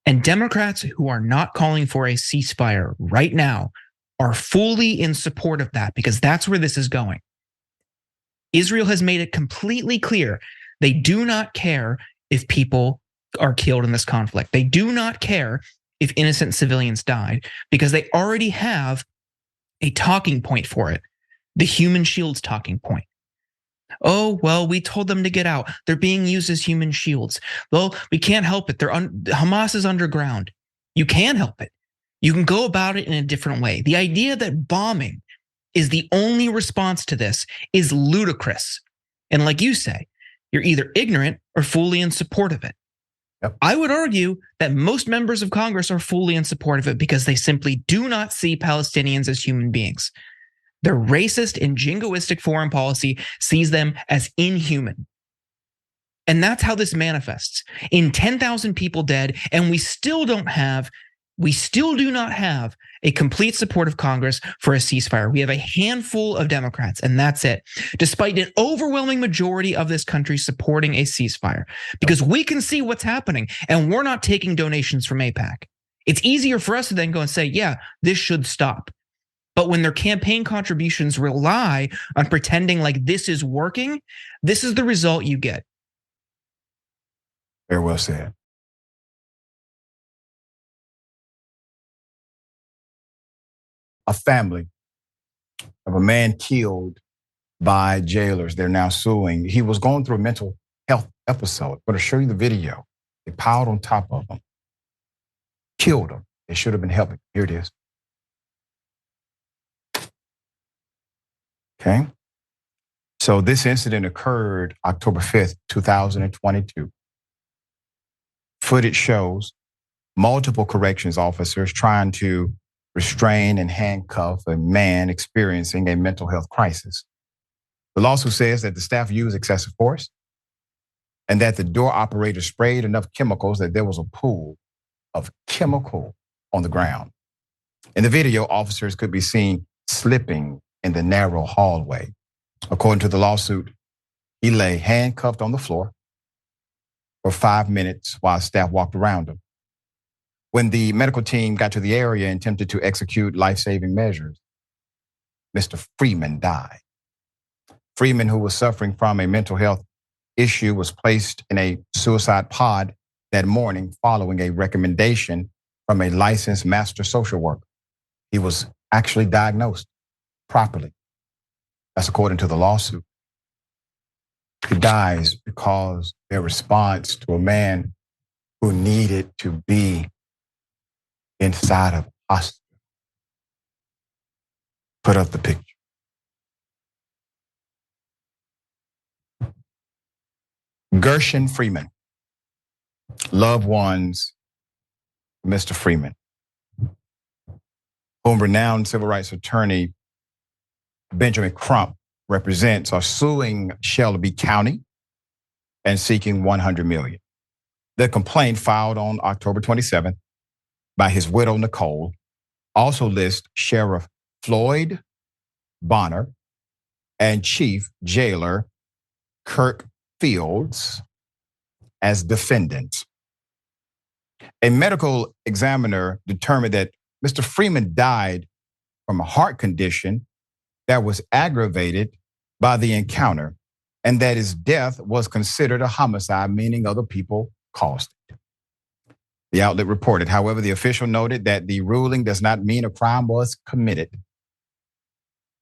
And Democrats who are not calling for a ceasefire right now are fully in support of that because that's where this is going. Israel has made it completely clear they do not care if people are killed in this conflict. They do not care if innocent civilians died because they already have a talking point for it, the human shields talking point. Oh, well, we told them to get out. They're being used as human shields. Well, we can't help it. Hamas is underground. You can help it. You can go about it in a different way. The idea that bombing is the only response to this is ludicrous. And like you say, you're either ignorant or fully in support of it. I would argue that most members of Congress are fully in support of it because they simply do not see Palestinians as human beings. Their racist and jingoistic foreign policy sees them as inhuman. And that's how this manifests in 10,000 people dead. And we still do not have a complete support of Congress for a ceasefire. We have a handful of Democrats, and that's it, despite an overwhelming majority of this country supporting a ceasefire, because we can see what's happening and we're not taking donations from AIPAC. It's easier for us to then go and say, yeah, this should stop. But when their campaign contributions rely on pretending like this is working, this is the result you get. Very well said. A family of a man killed by jailers. They're now suing. He was going through a mental health episode. I'm going to show you the video. They piled on top of him, killed him. They should have been helping. Here it is. Okay. So this incident occurred October 5th, 2022. Footage shows multiple corrections officers trying to restrain and handcuff a man experiencing a mental health crisis. The lawsuit says that the staff used excessive force and that the door operator sprayed enough chemicals that there was a pool of chemical on the ground. In the video, officers could be seen slipping in the narrow hallway. According to the lawsuit, he lay handcuffed on the floor for 5 minutes while staff walked around him. When the medical team got to the area and attempted to execute life-saving measures, Mr. Freeman died. Freeman, who was suffering from a mental health issue, was placed in a suicide pod that morning following a recommendation from a licensed master social worker. He was actually diagnosed properly. That's according to the lawsuit. He dies because their response to a man who needed to be inside of a hospital. Put up the picture. Gershon Freeman, loved ones, Mr. Freeman, whom renowned civil rights attorney Benjamin Crump represents, are suing Shelby County and seeking $100 million. The complaint filed on October 27th by his widow, Nicole, also lists Sheriff Floyd Bonner and Chief Jailer Kirk Fields as defendants. A medical examiner determined that Mr. Freeman died from a heart condition that was aggravated by the encounter, and that his death was considered a homicide, meaning other people caused it. The outlet reported, however, the official noted that the ruling does not mean a crime was committed.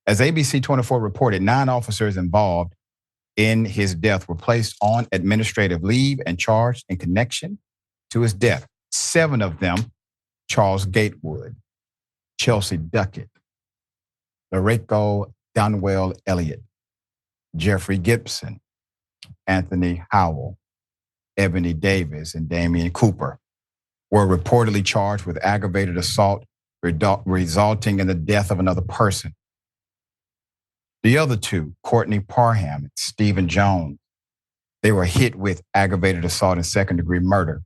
As ABC 24 reported, 9 officers involved in his death were placed on administrative leave and charged in connection to his death. 7 of them, Charles Gatewood, Chelsea Duckett, Lorraco Donwell Elliott, Jeffrey Gibson, Anthony Howell, Ebony Davis, and Damian Cooper, were reportedly charged with aggravated assault resulting in the death of another person. The other 2, Courtney Parham and Stephen Jones, they were hit with aggravated assault and second-degree murder.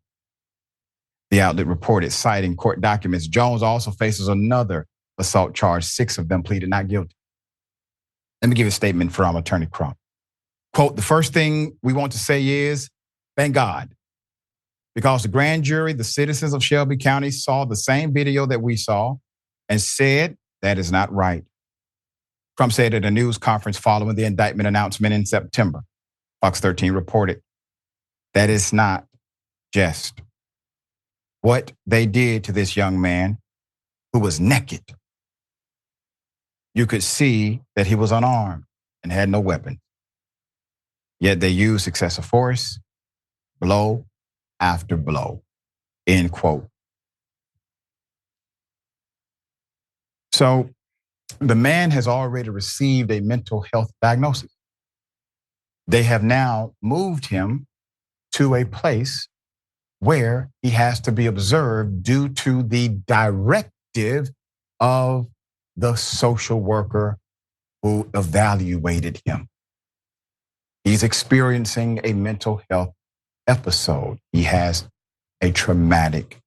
The outlet reported, citing court documents, Jones also faces another assault charge. 6 of them pleaded not guilty. Let me give a statement from Attorney Crump. Quote, the first thing we want to say is, thank God, because the grand jury, the citizens of Shelby County saw the same video that we saw and said that is not right. Crump said at a news conference following the indictment announcement in September. Fox 13 reported that it's not just what they did to this young man who was naked. You could see that he was unarmed and had no weapon. Yet they used excessive force, blow after blow, end quote. So the man has already received a mental health diagnosis. They have now moved him to a place where he has to be observed due to the directive of the social worker who evaluated him. He's experiencing a mental health episode. He has a traumatic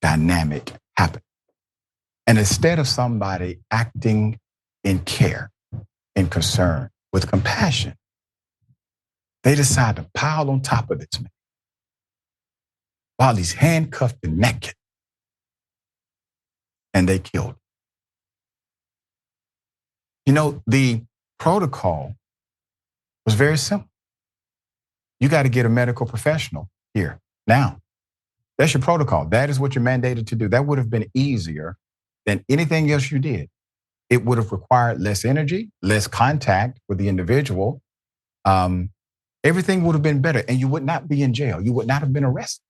dynamic happen. And instead of somebody acting in care, in concern, with compassion, they decide to pile on top of this man while he's handcuffed and naked. And they killed him. You know, the protocol was very simple. You got to get a medical professional here now. That's your protocol. That is what you're mandated to do. That would have been easier than anything else you did. It would have required less energy, less contact with the individual. Everything would have been better, and you would not be in jail. You would not have been arrested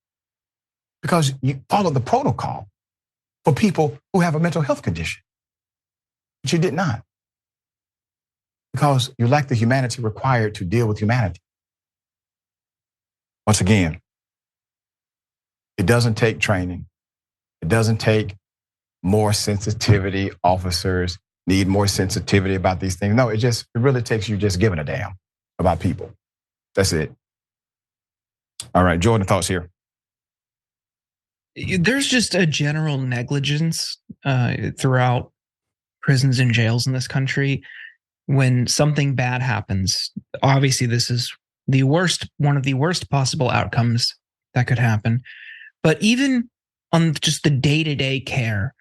because you followed the protocol for people who have a mental health condition. But you did not, because you lack the humanity required to deal with humanity. Once again, it doesn't take training. It doesn't take more sensitivity. Officers need more sensitivity about these things. No, it really takes you just giving a damn about people. That's it. All right, Jordan, thoughts here? There's just a general negligence throughout prisons and jails in this country. When something bad happens, obviously this is one of the worst possible outcomes that could happen. But even on just the day-to-day care,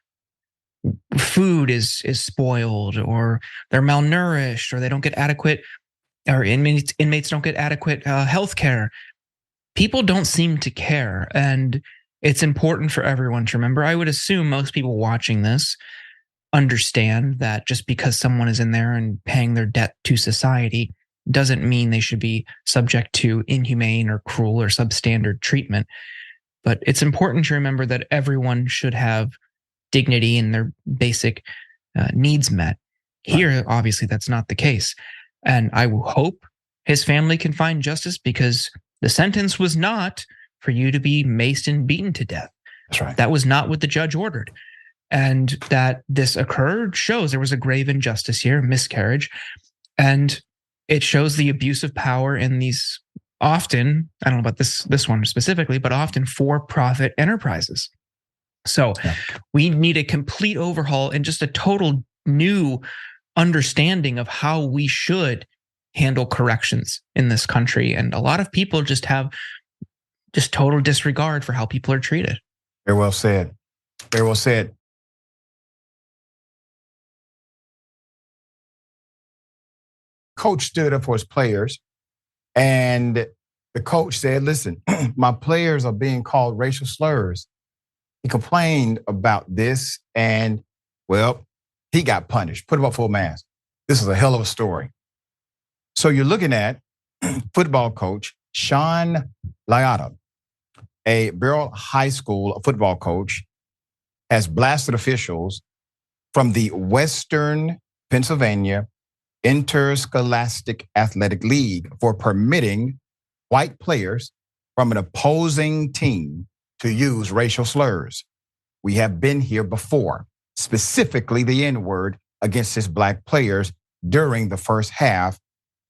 food is spoiled, or they're malnourished, or they don't get adequate, or inmates don't get adequate health care. People don't seem to care. And it's important for everyone to remember. I would assume most people watching this understand that just because someone is in there and paying their debt to society doesn't mean they should be subject to inhumane or cruel or substandard treatment. But it's important to remember that everyone should have dignity and their basic needs met. Here, obviously, that's not the case. And I hope his family can find justice, because the sentence was not for you to be maced and beaten to death. That's right. That was not what the judge ordered. And that this occurred shows there was a grave injustice here, miscarriage. And it shows the abuse of power in these often, I don't know about this one specifically, but often for-profit enterprises. So we need a complete overhaul and just a total new understanding of how we should handle corrections in this country. And a lot of people just have just total disregard for how people are treated. Very well said. Very well said. Coach stood up for his players, and the coach said, listen, my players are being called racial slurs. He complained about this, and, well, he got punished, put him up full mask. This is a hell of a story. So you're looking at football coach Sean Liotta, a Beryl High School football coach, has blasted officials from the Western Pennsylvania Interscholastic Athletic League for permitting white players from an opposing team to use racial slurs. We have been here before, specifically the N-word against his black players during the first half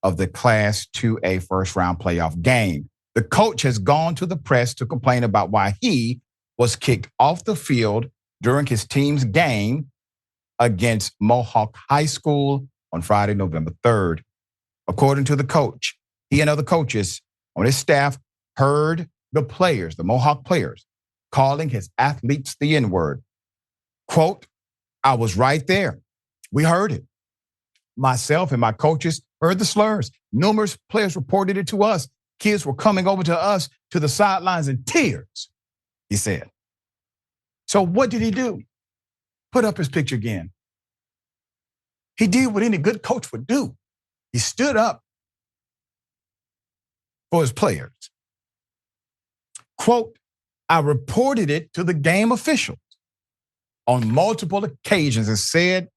of the Class 2A first-round playoff game. The coach has gone to the press to complain about why he was kicked off the field during his team's game against Mohawk High School on Friday, November 3rd. According to the coach, he and other coaches on his staff heard the players, the Mohawk players, calling his athletes the N-word. Quote, I was right there. We heard it. Myself and my coaches heard the slurs. Numerous players reported it to us. Kids were coming over to us to the sidelines in tears, he said. So what did he do? Put up his picture again. He did what any good coach would do. He stood up for his players. Quote, I reported it to the game officials on multiple occasions and said,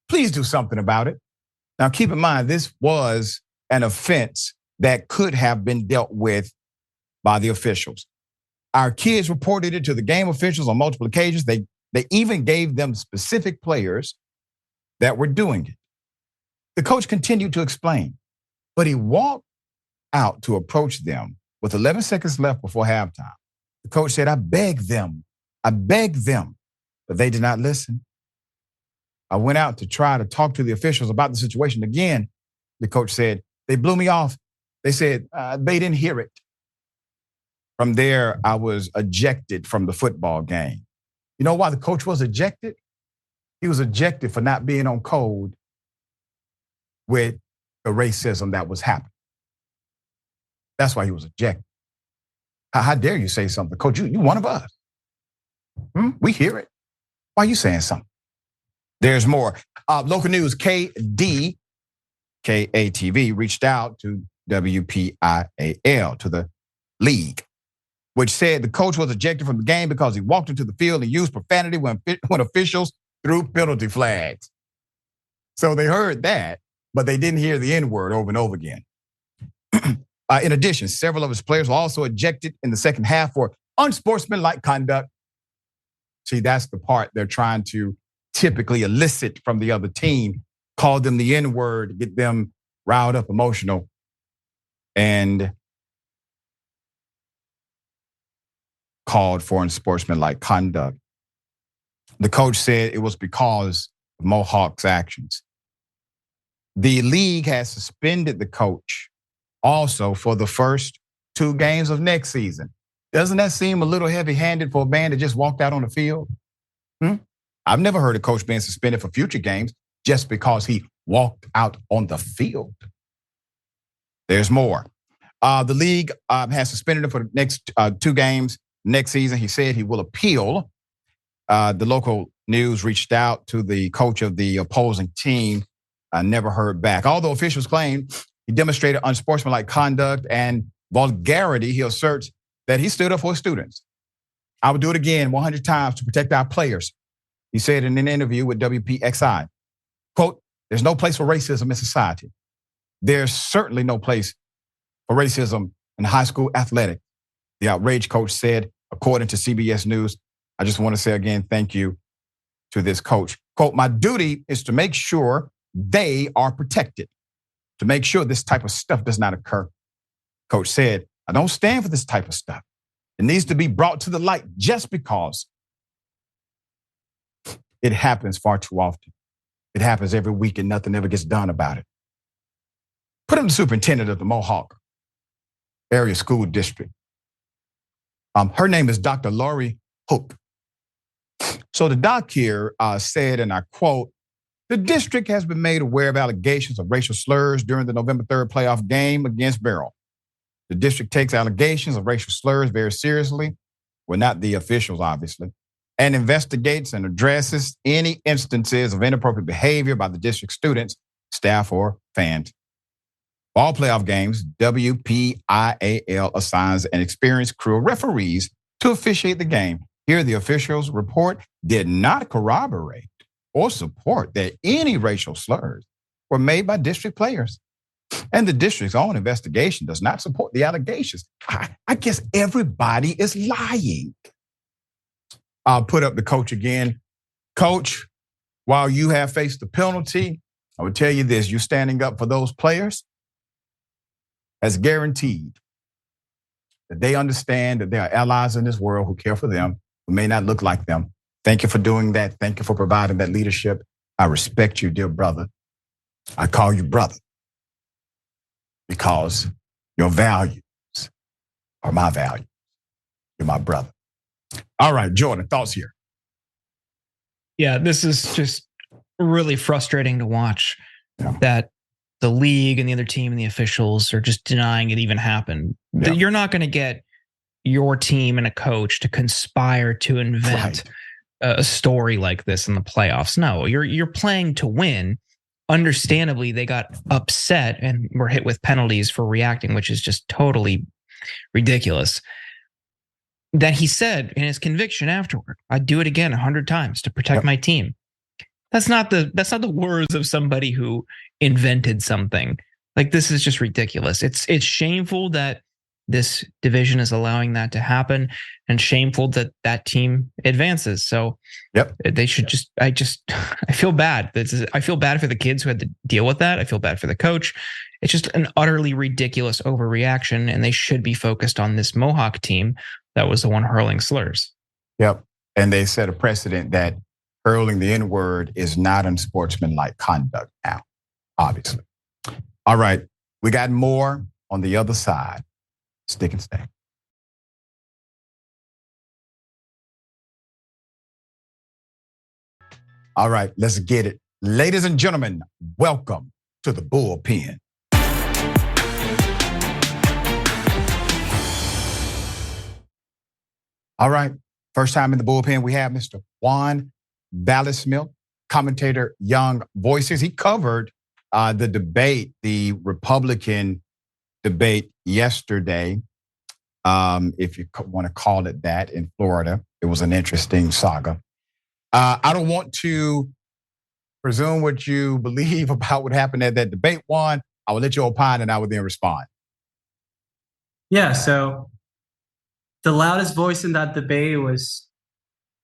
please do something about it. Now, keep in mind, this was an offense that could have been dealt with by the officials. Our kids reported it to the game officials on multiple occasions. They even gave them specific players that were doing it. The coach continued to explain, but he walked out to approach them with 11 seconds left before halftime. The coach said, I begged them, but they did not listen. I went out to try to talk to the officials about the situation again. The coach said, they blew me off. They said they didn't hear it. From there, I was ejected from the football game. You know why the coach was ejected? He was ejected for not being on code with the racism that was happening. That's why he was ejected. How dare you say something? Coach, you one of us. We hear it. Why are you saying something? There's more. Local news, KATV reached out to WPIAL, to the league, which said the coach was ejected from the game because he walked into the field and used profanity when officials threw penalty flags. So they heard that, but they didn't hear the N-word over and over again. In addition, several of his players were also ejected in the second half for unsportsmanlike conduct. See, that's the part they're trying to typically elicit from the other team, call them the N-word, get them riled up, emotional, and called for unsportsmanlike conduct. The coach said it was because of Mohawk's actions. The league has suspended the coach also for the first 2 games of next season. Doesn't that seem a little heavy-handed for a man that just walked out on the field? I've never heard a coach being suspended for future games just because he walked out on the field. There's more. The league has suspended him for the next 2 games next season. He said he will appeal. The local news reached out to the coach of the opposing team. Never heard back. Although officials claim he demonstrated unsportsmanlike conduct and vulgarity, he asserts that he stood up for his students. I would do it again 100 times to protect our players, he said in an interview with WPXI. Quote, there's no place for racism in society. There's certainly no place for racism in high school athletics, the outraged coach said, according to CBS News. I just want to say again, thank you to this coach. Quote, my duty is to make sure they are protected, to make sure this type of stuff does not occur. Coach said, I don't stand for this type of stuff. It needs to be brought to the light just because it happens far too often. It happens every week and nothing ever gets done about it. Put him the superintendent of the Mohawk Area School District. Her name is Dr. Lori Hook. So the doc here said, and I quote, the district has been made aware of allegations of racial slurs during the November 3rd playoff game against Beryl. The district takes allegations of racial slurs very seriously. Well, not the officials, obviously, and investigates and addresses any instances of inappropriate behavior by the district students, staff, or fans. For all playoff games, WPIAL assigns an experienced crew of referees to officiate the game. Here, the officials' report did not corroborate or support that any racial slurs were made by district players. And the district's own investigation does not support the allegations. I guess everybody is lying. I'll put up the coach again. Coach, while you have faced the penalty, I would tell you this, you standing up for those players has guaranteed that they understand that there are allies in this world who care for them, who may not look like them. Thank you for doing that. Thank you for providing that leadership. I respect you, dear brother. I call you brother because your values are my values. You're my brother. All right, Jordan, thoughts here? Yeah, this is just really frustrating to watch that the league and the other team and the officials are just denying it even happened. Yeah. You're not going to get your team and a coach to conspire to invent a story like this in the playoffs. No, you're playing to win. Understandably, they got upset and were hit with penalties for reacting, which is just totally ridiculous. That he said in his conviction afterward, I'd do it again 100 times to protect my team. That's not the words of somebody who invented something. Like, this is just ridiculous. It's shameful that this division is allowing that to happen, and shameful that that team advances. So they should I feel bad. I feel bad for the kids who had to deal with that. I feel bad for the coach. It's just an utterly ridiculous overreaction, and they should be focused on this Mohawk team that was the one hurling slurs. Yep. And they set a precedent that hurling the N-word is not unsportsmanlike conduct now, obviously. All right. We got more on the other side. Stick and stay. All right, let's get it. Ladies and gentlemen, welcome to the bullpen. All right, first time in the bullpen, we have Mr. Juan Vallismilk, commentator, Young Voices. He covered the debate, the Republican debate yesterday, if you want to call it that, in Florida. It was an interesting saga. I don't want to presume what you believe about what happened at that debate, Juan. I will let you opine and I will then respond. Yeah, so the loudest voice in that debate was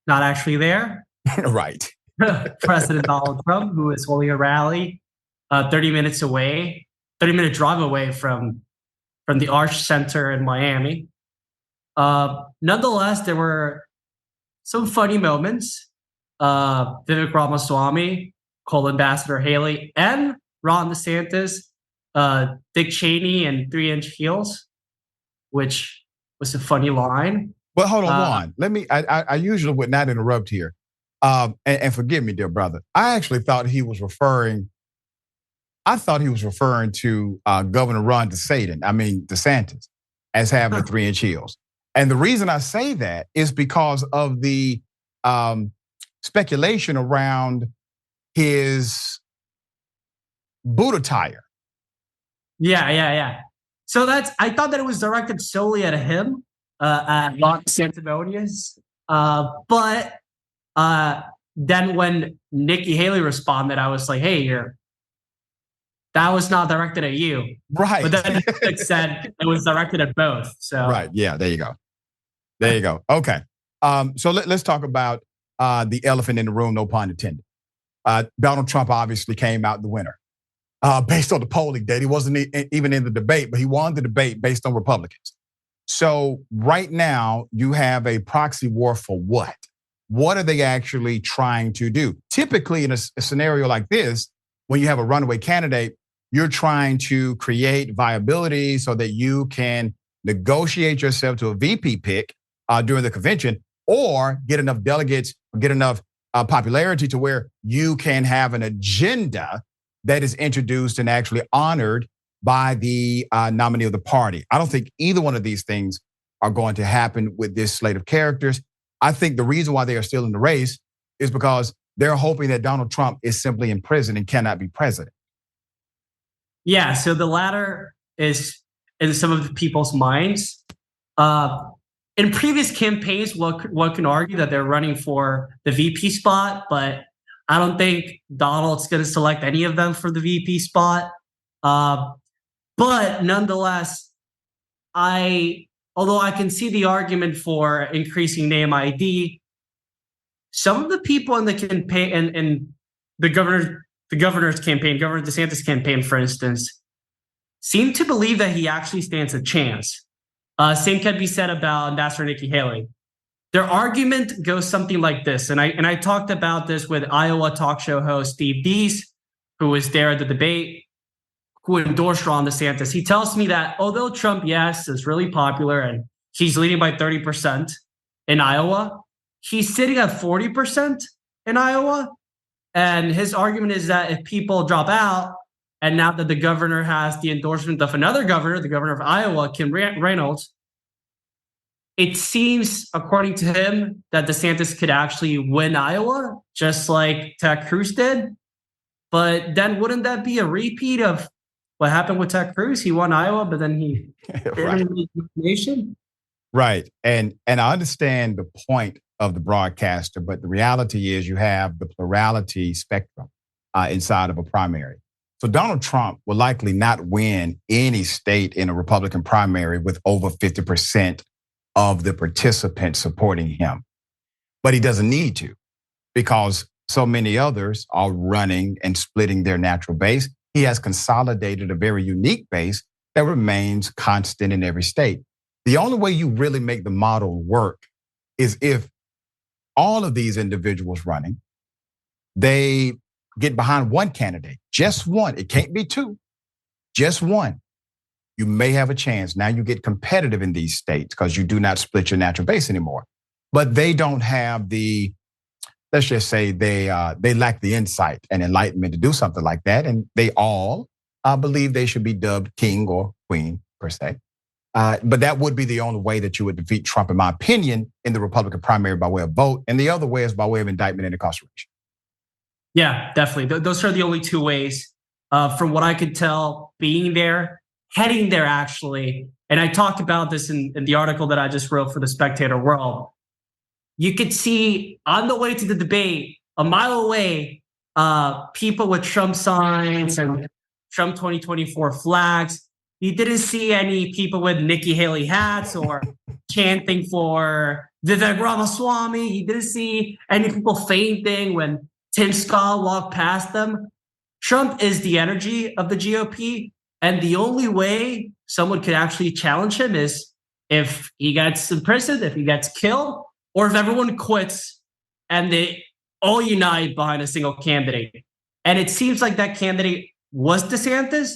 not actually there. Right. President Donald Trump, who is holding a rally 30-minute drive away from the Arch Center in Miami. Nonetheless, there were some funny moments. Vivek Ramaswamy, co-ambassador Haley, and Ron DeSantis, Dick Cheney and 3-inch heels, which was a funny line. Well, hold on, Juan. I usually would not interrupt here. And forgive me, dear brother. I actually thought he was referring to Governor Ron DeSantis as having the 3-inch heels. And the reason I say that is because of the speculation around his boot attire. Yeah. So I thought that it was directed solely at him, at Ron DeSantis. But then when Nikki Haley responded, I was like, hey, that was not directed at you. Right. But then it said it was directed at both. So right. Yeah, there you go. Okay. So let's talk about the elephant in the room, no pun intended. Donald Trump obviously came out the winner based on the polling data. He wasn't even in the debate, but he won the debate based on Republicans. So right now you have a proxy war for what? What are they actually trying to do? Typically in a scenario like this, when you have a runaway candidate, you're trying to create viability so that you can negotiate yourself to a VP pick during the convention, or get enough delegates, get enough popularity to where you can have an agenda that is introduced and actually honored by the nominee of the party. I don't think either one of these things are going to happen with this slate of characters. I think the reason why they are still in the race is because they're hoping that Donald Trump is simply in prison and cannot be president. Yeah, so the latter is in some of the people's minds. In previous campaigns, one can argue that they're running for the VP spot, but I don't think Donald's going to select any of them for the VP spot. But nonetheless, although I can see the argument for increasing name ID, some of the people in the campaign and the governor's campaign, Governor DeSantis' campaign, for instance, seem to believe that he actually stands a chance. Same can be said about Ambassador Nikki Haley. Their argument goes something like this, and I talked about this with Iowa talk show host Steve Deese, who was there at the debate, who endorsed Ron DeSantis. He tells me that although Trump, yes, is really popular and he's leading by 30% in Iowa, he's sitting at 40% in Iowa. And his argument is that if people drop out, and now that the governor has the endorsement of another governor, the governor of Iowa, Kim Reynolds, it seems, according to him, that DeSantis could actually win Iowa, just like Ted Cruz did. But then wouldn't that be a repeat of what happened with Ted Cruz? He won Iowa, but then he right. Nation. Right. And I understand the point of the broadcaster, but the reality is you have the plurality spectrum inside of a primary. So Donald Trump will likely not win any state in a Republican primary with over 50% of the participants supporting him. But he doesn't need to, because so many others are running and splitting their natural base. He has consolidated a very unique base that remains constant in every state. The only way you really make the model work is if all of these individuals running, they get behind one candidate, just one. It can't be two, just one. You may have a chance. Now you get competitive in these states because you do not split your natural base anymore. But they don't have the, let's just say they lack the insight and enlightenment to do something like that. And they all believe they should be dubbed king or queen per se. But that would be the only way that you would defeat Trump, in my opinion, in the Republican primary by way of vote. And the other way is by way of indictment and incarceration. Yeah, definitely. Those are the only two ways. From what I could tell, being there, heading there actually, and I talked about this in the article that I just wrote for the Spectator World. You could see on the way to the debate, a mile away, people with Trump signs and Trump 2024 flags. You didn't see any people with Nikki Haley hats or chanting for Vivek Ramaswamy. You didn't see any people fainting when Tim Scott walked past them. Trump is the energy of the GOP. And the only way someone could actually challenge him is if he gets imprisoned, if he gets killed, or if everyone quits and they all unite behind a single candidate. And it seems like that candidate was DeSantis,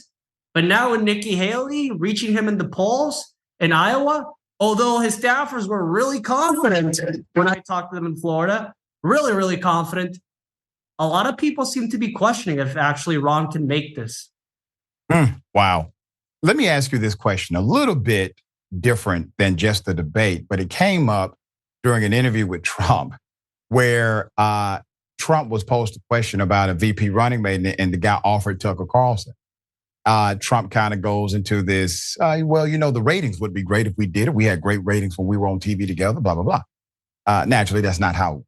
but now with Nikki Haley reaching him in the polls in Iowa, although his staffers were really confident when I talked to them in Florida, really, really confident, a lot of people seem to be questioning if actually Ron can make this. Wow. Let me ask you this question, a little bit different than just the debate, but it came up during an interview with Trump where Trump was posed a question about a VP running mate and the guy offered Tucker Carlson. Trump kind of goes into this, well, you know, the ratings would be great if we did it. We had great ratings when we were on TV together, blah, blah, blah. Naturally, that's not how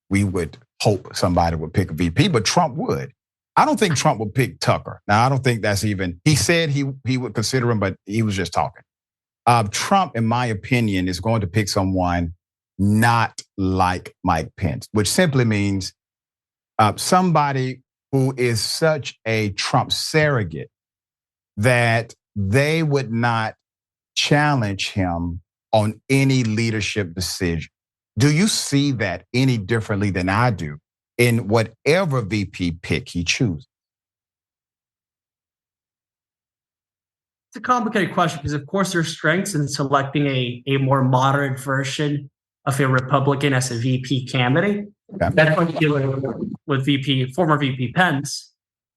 we would hope somebody would pick a VP, but Trump would. I don't think Trump would pick Tucker. Now, I don't think that's even, he said he would consider him, but he was just talking. Trump, in my opinion, is going to pick someone not like Mike Pence, which simply means somebody who is such a Trump surrogate that they would not challenge him on any leadership decision. Do you see that any differently than I do in whatever VP pick he chooses? It's a complicated question because, of course, there's strengths in selecting a more moderate version of a Republican as a VP candidate. Okay. That's what he did with former VP Pence.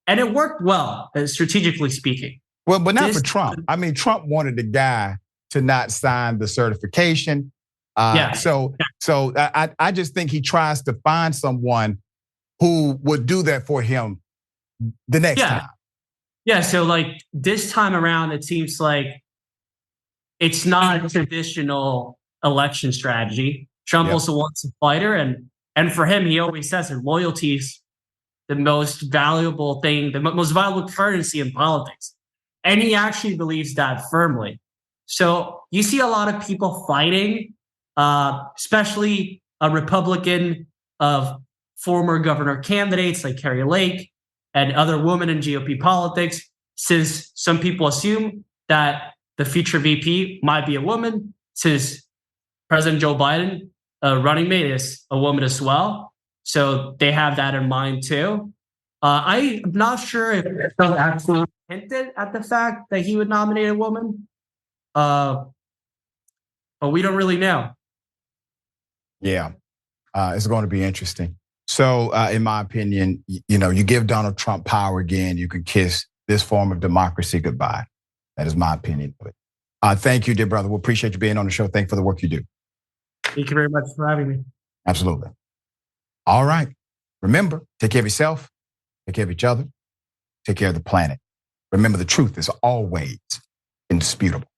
And it worked well, strategically speaking. Well, but not for Trump. I mean, Trump wanted the guy to not sign the certification. So I just think he tries to find someone who would do that for him the next time. Yeah, so like this time around, it seems like it's not a traditional election strategy. Trump also wants a fighter, and for him, he always says that loyalty is the most valuable thing, the most valuable currency in politics. And he actually believes that firmly. So you see a lot of people fighting, especially a Republican of former governor candidates like Carrie Lake and other women in GOP politics, since some people assume that the future VP might be a woman, since President Joe Biden, running mate, is a woman as well. So they have that in mind too. I'm not sure if Trump actually hinted at the fact that he would nominate a woman, but we don't really know. Yeah, it's going to be interesting. So in my opinion, you know, you give Donald Trump power again, you can kiss this form of democracy goodbye. That is my opinion of it. Thank you, dear brother. We appreciate you being on the show. Thank you for the work you do. Thank you very much for having me. Absolutely. All right. Remember, take care of yourself, take care of each other, take care of the planet. Remember, the truth is always indisputable.